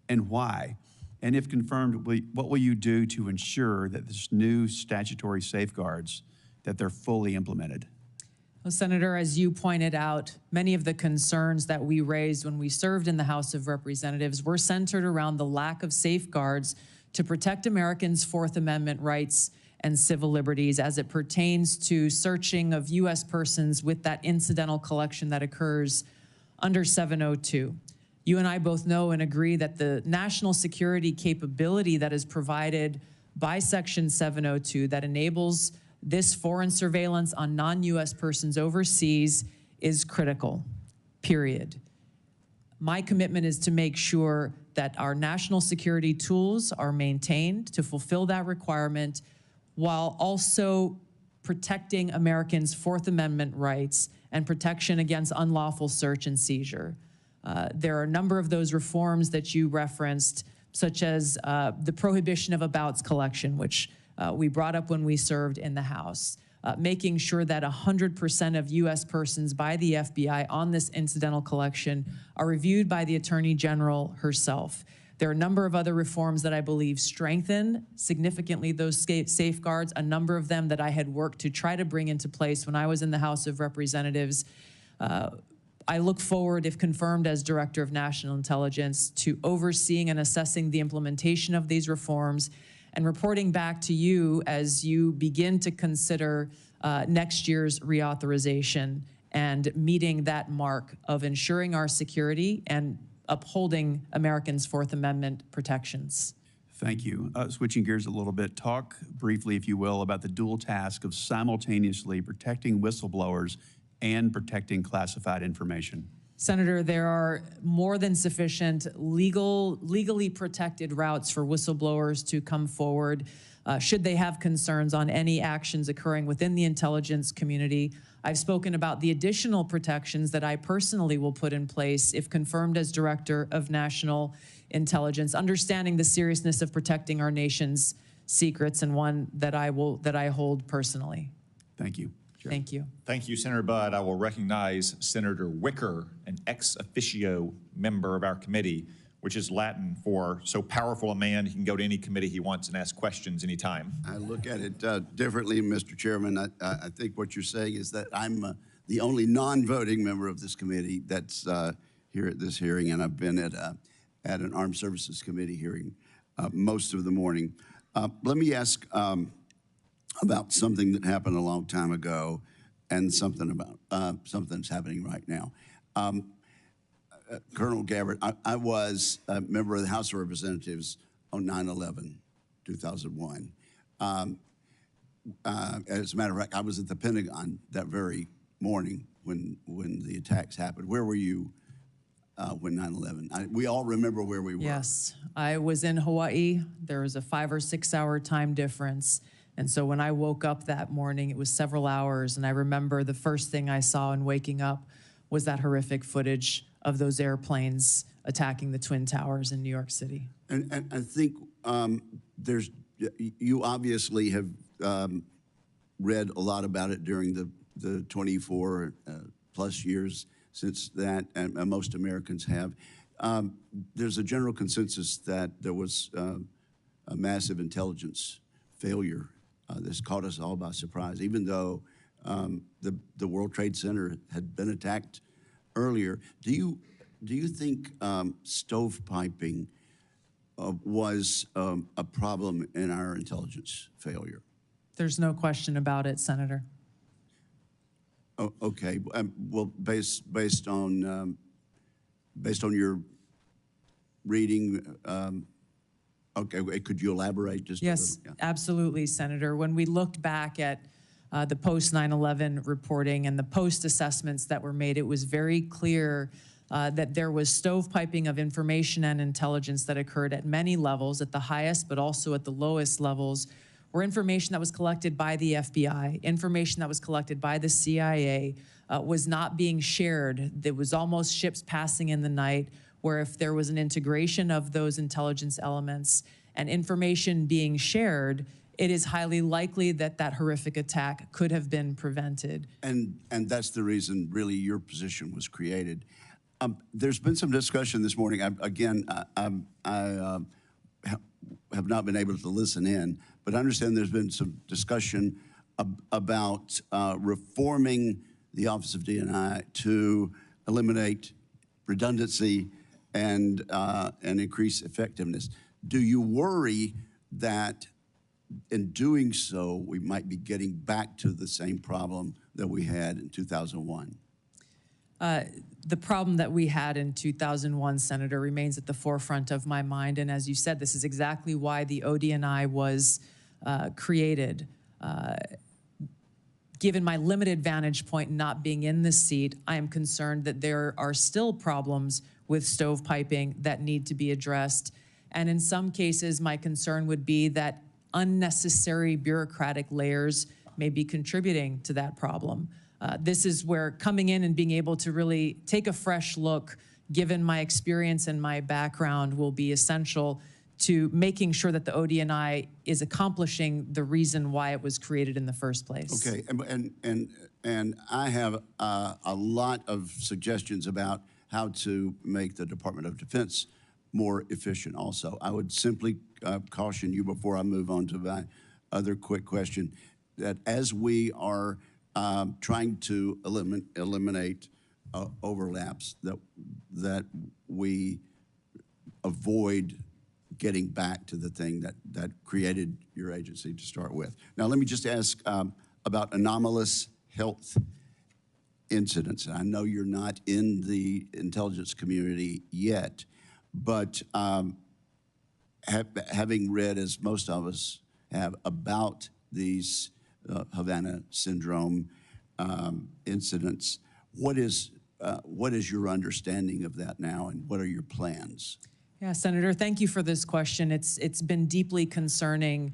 and why? And if confirmed, what will you do to ensure that this new statutory safeguards, that they're fully implemented? Well, Senator, as you pointed out, many of the concerns that we raised when we served in the House of Representatives were centered around the lack of safeguards to protect Americans' Fourth Amendment rights and civil liberties as it pertains to searching of U.S. persons with that incidental collection that occurs under 702. You and I both know and agree that the national security capability that is provided by Section 702 that enables this foreign surveillance on non-U.S. persons overseas is critical, period. My commitment is to make sure that our national security tools are maintained to fulfill that requirement while also protecting Americans' Fourth Amendment rights and protection against unlawful search and seizure. There are a number of those reforms that you referenced, such as the prohibition of abouts collection, which we brought up when we served in the House, making sure that 100% of U.S. persons by the FBI on this incidental collection are reviewed by the Attorney General herself. There are a number of other reforms that I believe strengthen significantly those safeguards, a number of them that I had worked to try to bring into place when I was in the House of Representatives. I look forward, if confirmed as Director of National Intelligence, to overseeing and assessing the implementation of these reforms and reporting back to you as you begin to consider next year's reauthorization and meeting that mark of ensuring our security and upholding Americans' Fourth Amendment protections. Thank you. Switching gears a little bit, talk briefly, if you will, about the dual task of simultaneously protecting whistleblowers and protecting classified information. Senator, there are more than sufficient legally protected routes for whistleblowers to come forward should they have concerns on any actions occurring within the intelligence community. I've spoken about the additional protections that I personally will put in place if confirmed as Director of National Intelligence, understanding the seriousness of protecting our nation's secrets, and one that I hold personally. Thank you. Thank you. Thank you, Senator Budd. I will recognize Senator Wicker, an ex officio member of our committee, which is Latin for so powerful a man, he can go to any committee he wants and ask questions anytime. I look at it differently, Mr. Chairman. I think what you're saying is that I'm the only non-voting member of this committee that's here at this hearing, and I've been at an Armed Services Committee hearing most of the morning. Let me ask about something that happened a long time ago and something that's happening right now. Colonel Gabbard, I was a member of the House of Representatives on 9/11, 2001. As a matter of fact, I was at the Pentagon that very morning when the attacks happened. Where were you when 9/11? We all remember where we were. Yes, I was in Hawaii. There was a 5 or 6 hour time difference. And so when I woke up that morning, it was several hours. And I remember the first thing I saw in waking up was that horrific footage of those airplanes attacking the Twin Towers in New York City. And I think you obviously have read a lot about it during the 24 plus years since that, and most Americans have. There's a general consensus that there was a massive intelligence failure. This caught us all by surprise, even though the World Trade Center had been attacked earlier. Do you think stovepiping was a problem in our intelligence failure? There's no question about it, Senator. Oh, okay. Well, based on your reading, okay. Could you elaborate just Yes, a little? absolutely, Senator. When we looked back at the post 9/11 reporting and the post assessments that were made, it was very clear that there was stovepiping of information and intelligence that occurred at many levels, at the highest but also at the lowest levels, where information that was collected by the FBI, information that was collected by the CIA was not being shared. There was almost ships passing in the night, where if there was an integration of those intelligence elements and information being shared, it is highly likely that that horrific attack could have been prevented. And that's the reason, really, your position was created. There's been some discussion this morning. I have not been able to listen in, but I understand there's been some discussion about reforming the Office of DNI to eliminate redundancy and increase effectiveness. Do you worry that in doing so, we might be getting back to the same problem that we had in 2001? The problem that we had in 2001, Senator, remains at the forefront of my mind. And as you said, this is exactly why the ODNI was created. Given my limited vantage point not being in this seat, I am concerned that there are still problems with stovepiping that need to be addressed. And in some cases, my concern would be that unnecessary bureaucratic layers may be contributing to that problem. This is where coming in and being able to really take a fresh look, given my experience and my background, will be essential to making sure that the ODNI is accomplishing the reason why it was created in the first place. Okay, and I have a lot of suggestions about how to make the Department of Defense more efficient also. I would simply caution you before I move on to my other quick question, that as we are trying to eliminate overlaps, that we avoid getting back to the thing that created your agency to start with. Now, let me just ask about anomalous health incidents. I know you're not in the intelligence community yet, but having read, as most of us have, about these Havana syndrome incidents, what is your understanding of that now, and what are your plans? Yeah, Senator, thank you for this question. It's been deeply concerning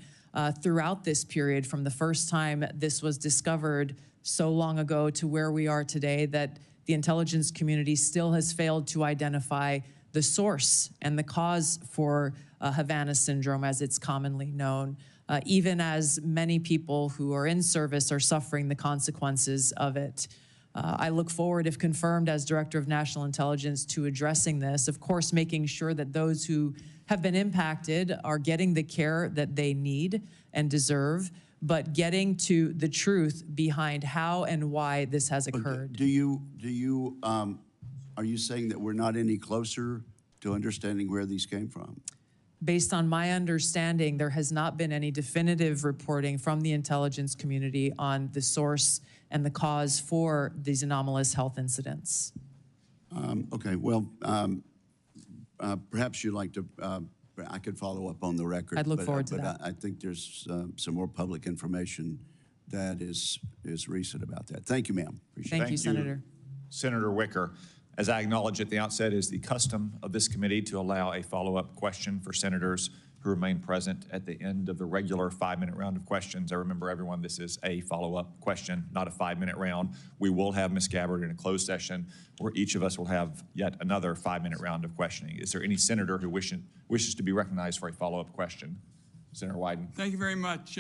throughout this period, from the first time this was discovered so long ago to where we are today, that the intelligence community still has failed to identify the source and the cause for Havana syndrome, as it's commonly known, even as many people who are in service are suffering the consequences of it. I look forward, if confirmed as Director of National Intelligence, to addressing this, of course, making sure that those who have been impacted are getting the care that they need and deserve, but getting to the truth behind how and why this has occurred. Are you saying that we're not any closer to understanding where these came from? Based on my understanding, there has not been any definitive reporting from the intelligence community on the source and the cause for these anomalous health incidents. Okay, well, perhaps you'd like to, I could follow up on the record. I'd look forward to that. I think there's some more public information that is recent about that. Thank you, ma'am. Thank you, Senator. Senator Wicker. As I acknowledged at the outset, it is the custom of this committee to allow a follow-up question for senators who remain present at the end of the regular 5-minute round of questions. I remember everyone, this is a follow-up question, not a 5-minute round. We will have Ms. Gabbard in a closed session where each of us will have yet another 5-minute round of questioning. Is there any senator who wishes to be recognized for a follow-up question? Senator Wyden. Thank you very much.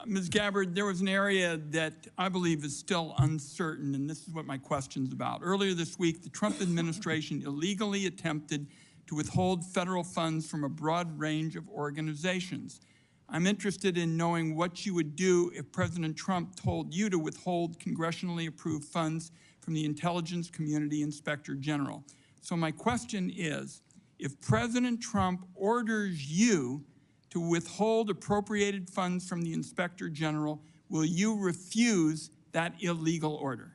Ms. Gabbard, there was an area that I believe is still uncertain, and this is what my question's about. Earlier this week, the Trump administration illegally attempted to withhold federal funds from a broad range of organizations. I'm interested in knowing what you would do if President Trump told you to withhold congressionally approved funds from the Intelligence Community Inspector General. So my question is, if President Trump orders you to withhold appropriated funds from the Inspector General, will you refuse that illegal order?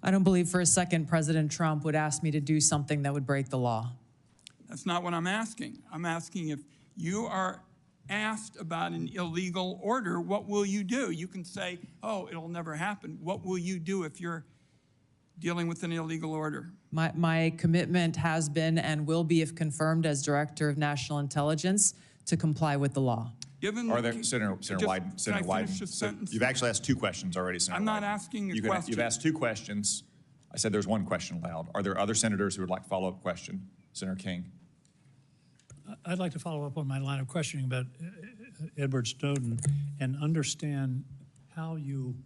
I don't believe for a second President Trump would ask me to do something that would break the law. That's not what I'm asking. I'm asking if you are asked about an illegal order, what will you do? You can say, oh, it'll never happen. What will you do if you're dealing with an illegal order? My commitment has been and will be, if confirmed as Director of National Intelligence, to comply with the law. Are there, Senator Wyden, you've actually asked 2 questions already, Senator I'm not Wyden. asking a question. You've asked 2 questions. I said there's 1 question allowed. Are there other senators who would like a follow-up question? Senator King. I'd like to follow up on my line of questioning about Edward Snowden and understand how you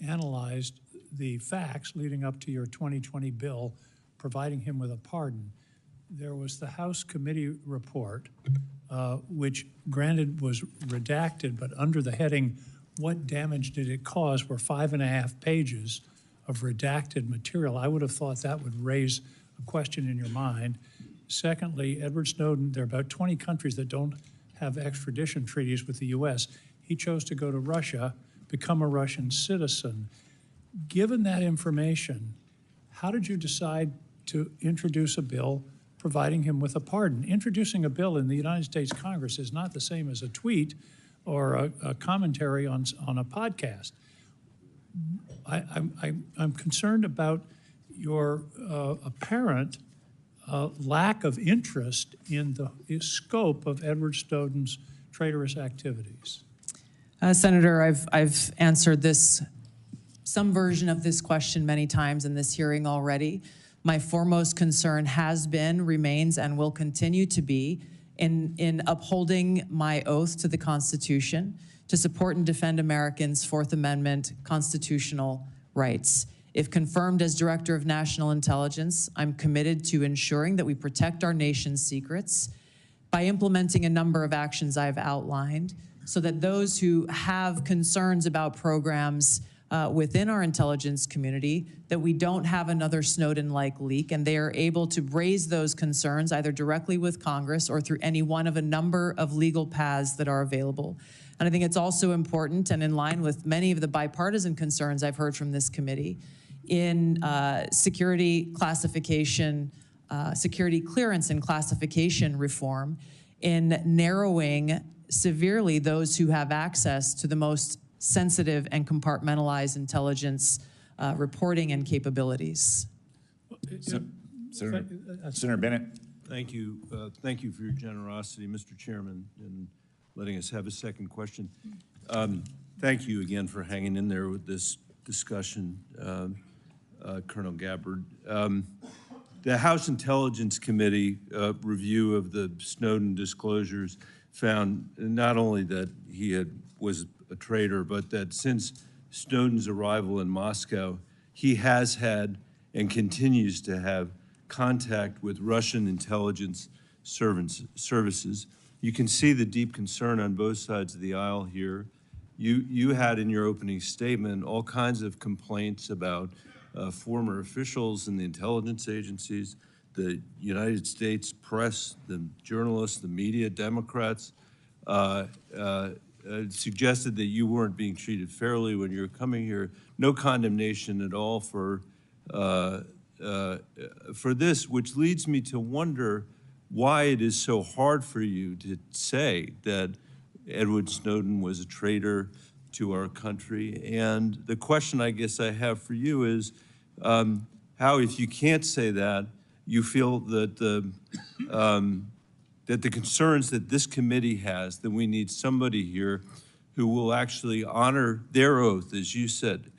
analyzed the facts leading up to your 2020 bill providing him with a pardon. There was the House committee report, which granted was redacted, but under the heading, what damage did it cause, were 5.5 pages of redacted material. I would have thought that would raise a question in your mind. Secondly, Edward Snowden, there are about 20 countries that don't have extradition treaties with the U.S. He chose to go to Russia, become a Russian citizen. Given that information, how did you decide to introduce a bill providing him with a pardon? Introducing a bill in the United States Congress is not the same as a tweet or a commentary on a podcast. I'm concerned about your apparent lack of interest in the scope of Edward Snowden's traitorous activities. Senator, I've answered some version of this question many times in this hearing already. My foremost concern has been, remains, and will continue to be in upholding my oath to the Constitution to support and defend Americans' Fourth Amendment constitutional rights. If confirmed as Director of National Intelligence, I'm committed to ensuring that we protect our nation's secrets by implementing a number of actions I've outlined so that those who have concerns about programs within our intelligence community, that we don't have another Snowden-like leak, and they are able to raise those concerns either directly with Congress or through any one of a number of legal paths that are available. And I think it's also important, and in line with many of the bipartisan concerns I've heard from this committee, in security classification, security clearance and classification reform, in narrowing severely those who have access to the most sensitive and compartmentalized intelligence reporting and capabilities. Senator Bennett. Thank you. Thank you for your generosity, Mr. Chairman, in letting us have a second question. Thank you again for hanging in there with this discussion, Colonel Gabbard. The House Intelligence Committee review of the Snowden disclosures found not only that he was a traitor, but that since Snowden's arrival in Moscow, he has had and continues to have contact with Russian intelligence services. You can see the deep concern on both sides of the aisle here. You had in your opening statement all kinds of complaints about former officials in the intelligence agencies, the United States press, the journalists, the media, Democrats, suggested that you weren't being treated fairly when you were coming here. No condemnation at all for this, which leads me to wonder why it is so hard for you to say that Edward Snowden was a traitor to our country. And the question I guess I have for you is how, if you can't say that, you feel that that the concerns that this committee has, then we need somebody here who will actually honor their oath, as you said.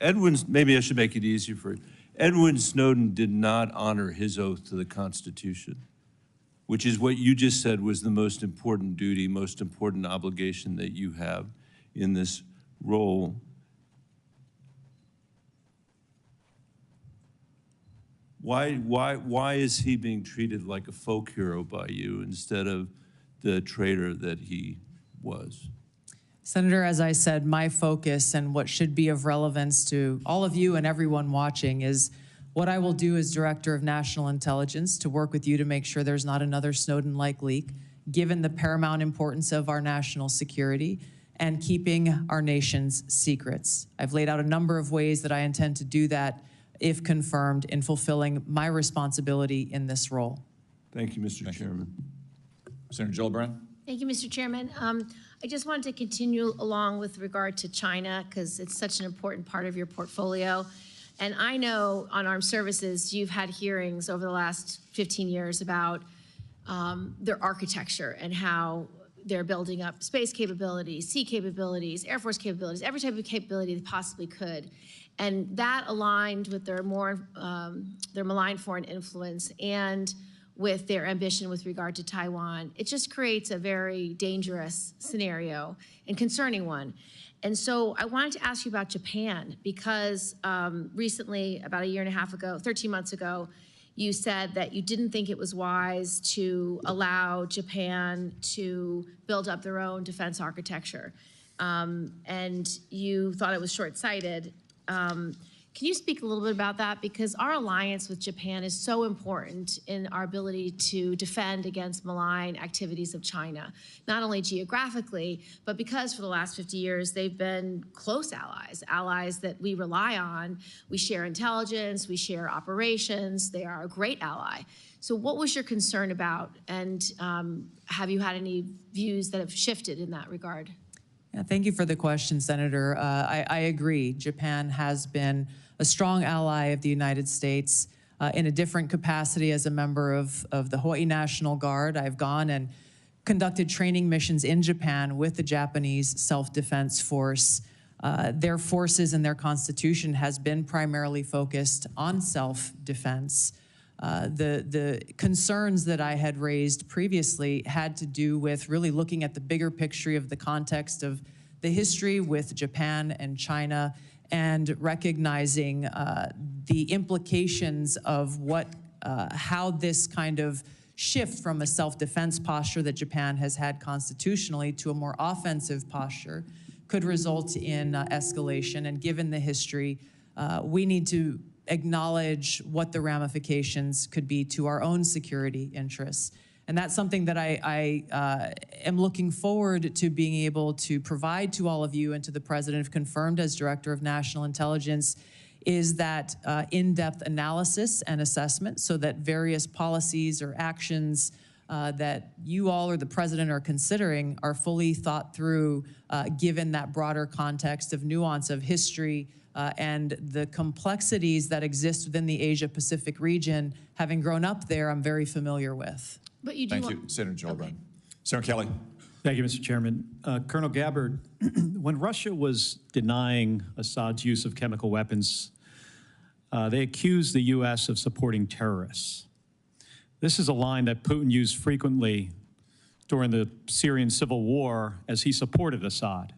Maybe I should make it easier for you. Edward Snowden did not honor his oath to the Constitution, which is what you just said was the most important duty, most important obligation that you have in this role. Why is he being treated like a folk hero by you instead of the traitor that he was? Senator, as I said, my focus and what should be of relevance to all of you and everyone watching is what I will do as Director of National Intelligence to work with you to make sure there's not another Snowden-like leak, given the paramount importance of our national security and keeping our nation's secrets. I've laid out a number of ways that I intend to do that, if confirmed, in fulfilling my responsibility in this role. Thank you, Mr. Chairman. Senator Gillibrand. Thank you, Mr. Chairman. I just wanted to continue along with regard to China because it's such an important part of your portfolio. And I know on armed services, you've had hearings over the last 15 years about their architecture and how they're building up space capabilities, sea capabilities, Air Force capabilities, every type of capability they possibly could. And that aligned with their malign foreign influence and with their ambition with regard to Taiwan. It just creates a very dangerous scenario and concerning one. And so I wanted to ask you about Japan because recently, about a year and a half ago, 13 months ago, you said that you didn't think it was wise to allow Japan to build up their own defense architecture. And you thought it was short-sighted. Can you speak a little bit about that? Because our alliance with Japan is so important in our ability to defend against malign activities of China, not only geographically, but because for the last 50 years, they've been close allies, allies that we rely on. We share intelligence, we share operations. They are a great ally. So what was your concern about? And have you had any views that have shifted in that regard? Yeah, thank you for the question, Senator. I agree. Japan has been a strong ally of the United States in a different capacity as a member of the Hawaii National Guard. I've gone and conducted training missions in Japan with the Japanese Self-Defense Force. Their forces and their constitution has been primarily focused on self-defense. The concerns that I had raised previously had to do with really looking at the bigger picture of the context of the history with Japan and China and recognizing the implications of how this kind of shift from a self-defense posture that Japan has had constitutionally to a more offensive posture could result in escalation. And given the history, we need to acknowledge what the ramifications could be to our own security interests. And that's something that I am looking forward to being able to provide to all of you and to the President, if confirmed as Director of National Intelligence, is that in-depth analysis and assessment so that various policies or actions that you all or the President are considering are fully thought through given that broader context of nuance of history and the complexities that exist within the Asia-Pacific region. Having grown up there, I'm very familiar with. But you do Thank you, Senator Gillibrand. Okay. Senator Kelly. Thank you, Mr. Chairman. Colonel Gabbard, when Russia was denying Assad's use of chemical weapons, they accused the U.S. of supporting terrorists. This is a line that Putin used frequently during the Syrian civil war as he supported Assad.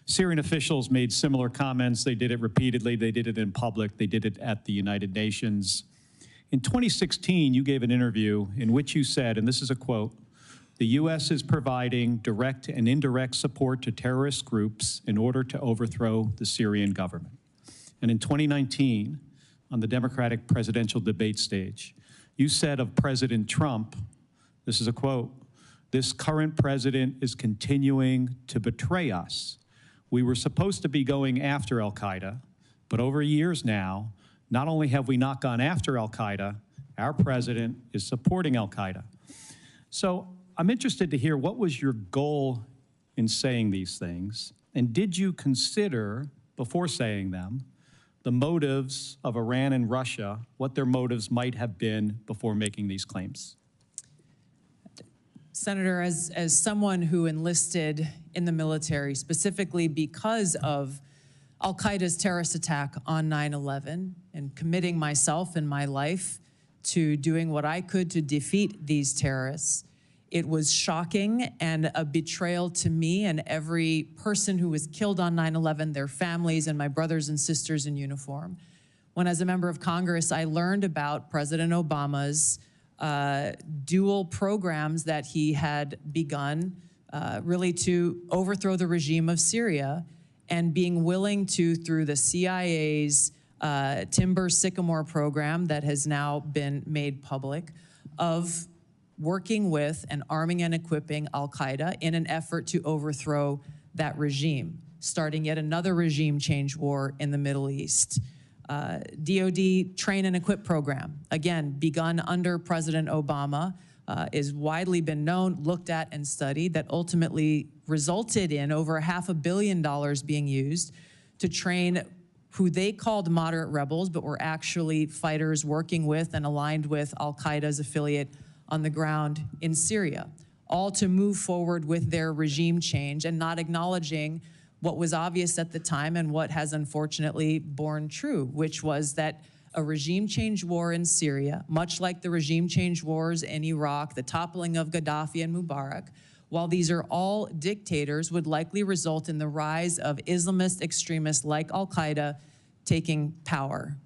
Syrian officials made similar comments. They did it repeatedly. They did it in public. They did it at the United Nations. In 2016, you gave an interview in which you said, and this is a quote, "The U.S. is providing direct and indirect support to terrorist groups in order to overthrow the Syrian government." And in 2019, on the Democratic presidential debate stage, you said of President Trump, this is a quote, "This current president is continuing to betray us. We were supposed to be going after al-Qaeda, but over years now, not only have we not gone after al-Qaeda, our president is supporting al-Qaeda." So I'm interested to hear, what was your goal in saying these things? And did you consider, before saying them, the motives of Iran and Russia, what their motives might have been before making these claims? Senator, as someone who enlisted in the military specifically because of Al-Qaeda's terrorist attack on 9/11 and committing myself and my life to doing what I could to defeat these terrorists, it was shocking and a betrayal to me and every person who was killed on 9/11, their families and my brothers and sisters in uniform. When as a member of Congress, I learned about President Obama's dual programs that he had begun really to overthrow the regime of Syria, and being willing to, through the CIA's Timber Sycamore program that has now been made public, of working with and arming and equipping Al-Qaeda in an effort to overthrow that regime, starting yet another regime change war in the Middle East. DoD Train and Equip program, again, begun under President Obama, is widely been known, looked at, and studied, that ultimately resulted in over $500 million being used to train who they called moderate rebels, but were actually fighters working with and aligned with Al-Qaeda's affiliate on the ground in Syria, all to move forward with their regime change and not acknowledging what was obvious at the time and what has unfortunately borne true, which was that a regime change war in Syria, much like the regime change wars in Iraq, the toppling of Gaddafi and Mubarak, while these are all dictators, would likely result in the rise of Islamist extremists like Al-Qaeda taking power.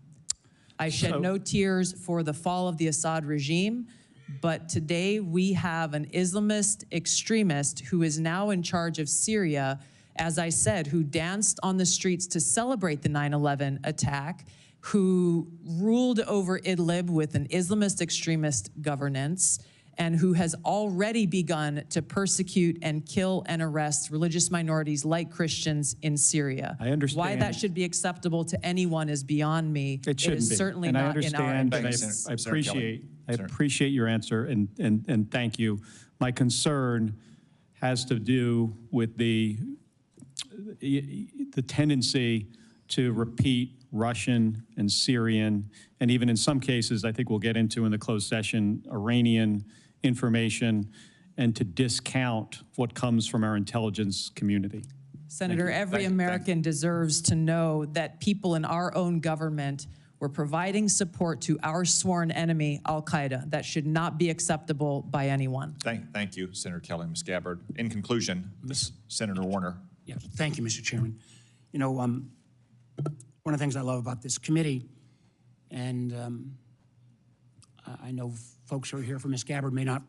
I shed no tears for the fall of the Assad regime, but today we have an Islamist extremist who is now in charge of Syria, as I said, who danced on the streets to celebrate the 9/11 attack, who ruled over Idlib with an Islamist extremist governance, and who has already begun to persecute and kill and arrest religious minorities like Christians in Syria. I understand. Why that should be acceptable to anyone is beyond me. It shouldn't is be. certainly And not I understand, in our and interests. I appreciate your answer, and thank you. My concern has to do with the tendency to repeat Russian and Syrian, and even in some cases, I think we'll get into in the closed session, Iranian information, and to discount what comes from our intelligence community. Senator, every American deserves to know that people in our own government were providing support to our sworn enemy, Al-Qaeda. That should not be acceptable by anyone. Thank you, Senator Kelly. Ms. Gabbard. In conclusion, Senator Warner. Yeah, thank you, Mr. Chairman. You know, one of the things I love about this committee, and I know folks who are here for Ms. Gabbard may not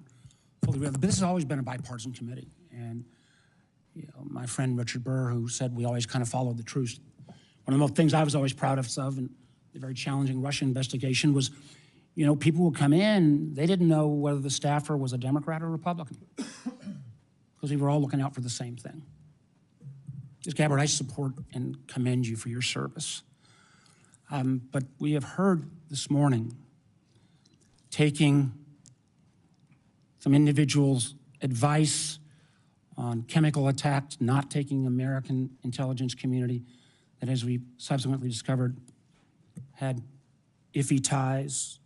fully realize, but this has always been a bipartisan committee. And you know, my friend Richard Burr, who said we always kind of followed the truth. One of the things I was always proud of, and the very challenging Russia investigation was, you know, people would come in, they didn't know whether the staffer was a Democrat or Republican, because we were all looking out for the same thing. Ms. Gabbard, I support and commend you for your service. But we have heard this morning taking some individuals' advice on chemical attacks, not taking American intelligence community that, as we subsequently discovered, had iffy ties,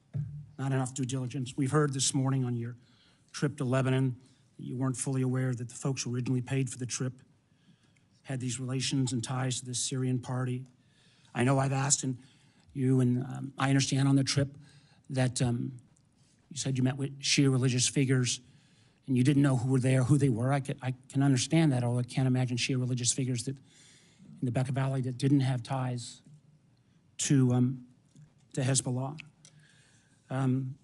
not enough due diligence. We've heard this morning on your trip to Lebanon that you weren't fully aware that the folks who originally paid for the trip had these relations and ties to this Syrian party. I know I've asked you, and I understand on the trip that you said you met with Shia religious figures and you didn't know who were there, who they were. I can understand that, although I can't imagine Shia religious figures that in the Bekaa Valley that didn't have ties to Hezbollah. And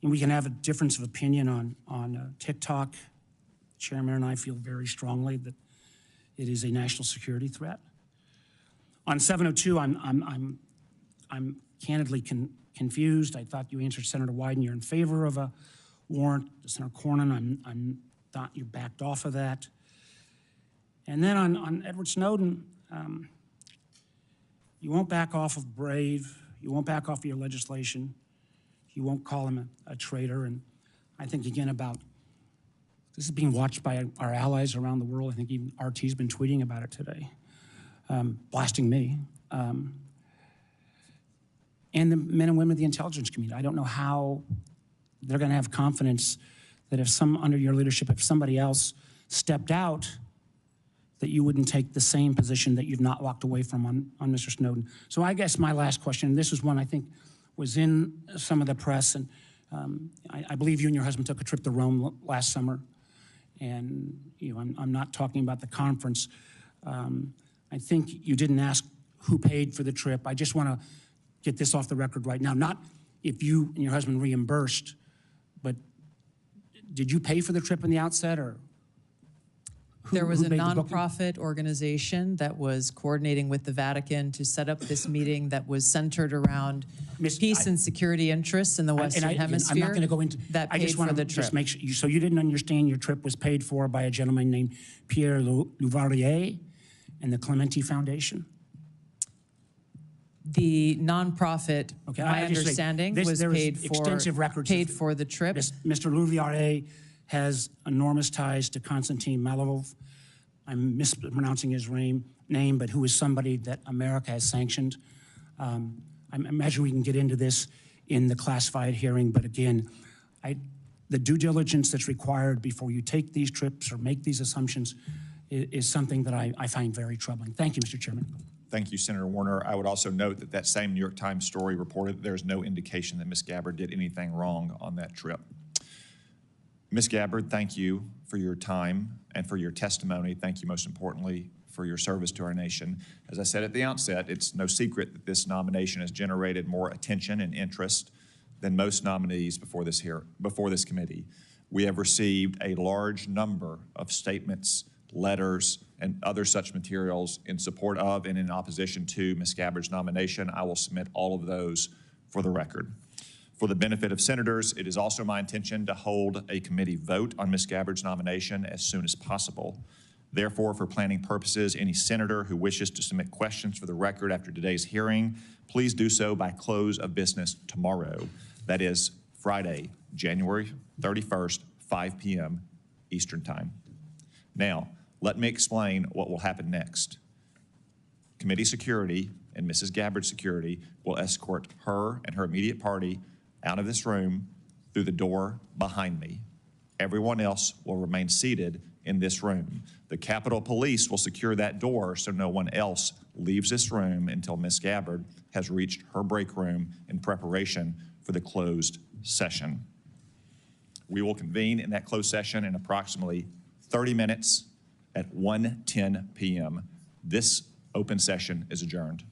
we can have a difference of opinion on TikTok. The chairman and I feel very strongly that it is a national security threat. On 702, I'm candidly confused. I thought you answered Senator Wyden, you're in favor of a warrant. Senator Cornyn, I'm thought you backed off of that. And then on Edward Snowden, you won't back off of Brave. You won't back off of your legislation. You won't call him a traitor. And I think, again, about this is being watched by our allies around the world. I think even RT's been tweeting about it today, blasting me. And the men and women of the intelligence community. I don't know how they're going to have confidence that under your leadership, if somebody else stepped out, that you wouldn't take the same position that you've not walked away from on Mr. Snowden. So I guess my last question, and this is one I think was in some of the press, and I believe you and your husband took a trip to Rome last summer, and I'm not talking about the conference. I think you didn't ask who paid for the trip. I just want to get this off the record right now. Not if you and your husband reimbursed, but did you pay for the trip in the outset, or There was a made the booking? nonprofit organization that was coordinating with the Vatican to set up this meeting that was centered around peace and security interests in the Western Hemisphere. I'm not going to go into that. I just paid want for to the trip. just make sure. So you didn't understand your trip was paid for by a gentleman named Pierre Louvarier and the Clementi Foundation? The nonprofit, Okay, my I just say, understanding, there was is paid extensive records paid for the trip. Mr. Louvarier has enormous ties to Konstantin Malovov. I'm mispronouncing his name, but who is somebody that America has sanctioned. I imagine we can get into this in the classified hearing, but again, the due diligence that's required before you take these trips or make these assumptions is something that I find very troubling. Thank you, Mr. Chairman. Thank you, Senator Warner. I would also note that that same New York Times story reported that there's no indication that Ms. Gabbard did anything wrong on that trip. Ms. Gabbard, thank you for your time and for your testimony. Thank you, most importantly, for your service to our nation. As I said at the outset, it's no secret that this nomination has generated more attention and interest than most nominees before this committee. We have received a large number of statements, letters, and other such materials in support of and in opposition to Ms. Gabbard's nomination. I will submit all of those for the record. For the benefit of senators, it is also my intention to hold a committee vote on Ms. Gabbard's nomination as soon as possible. Therefore, for planning purposes, any senator who wishes to submit questions for the record after today's hearing, please do so by close of business tomorrow. That is Friday, January 31st, 5 p.m. Eastern Time. Now, let me explain what will happen next. Committee security and Mrs. Gabbard's security will escort her and her immediate party out of this room through the door behind me. Everyone else will remain seated in this room. The Capitol Police will secure that door so no one else leaves this room until Ms. Gabbard has reached her break room in preparation for the closed session. We will convene in that closed session in approximately 30 minutes at 1:10 p.m. This open session is adjourned.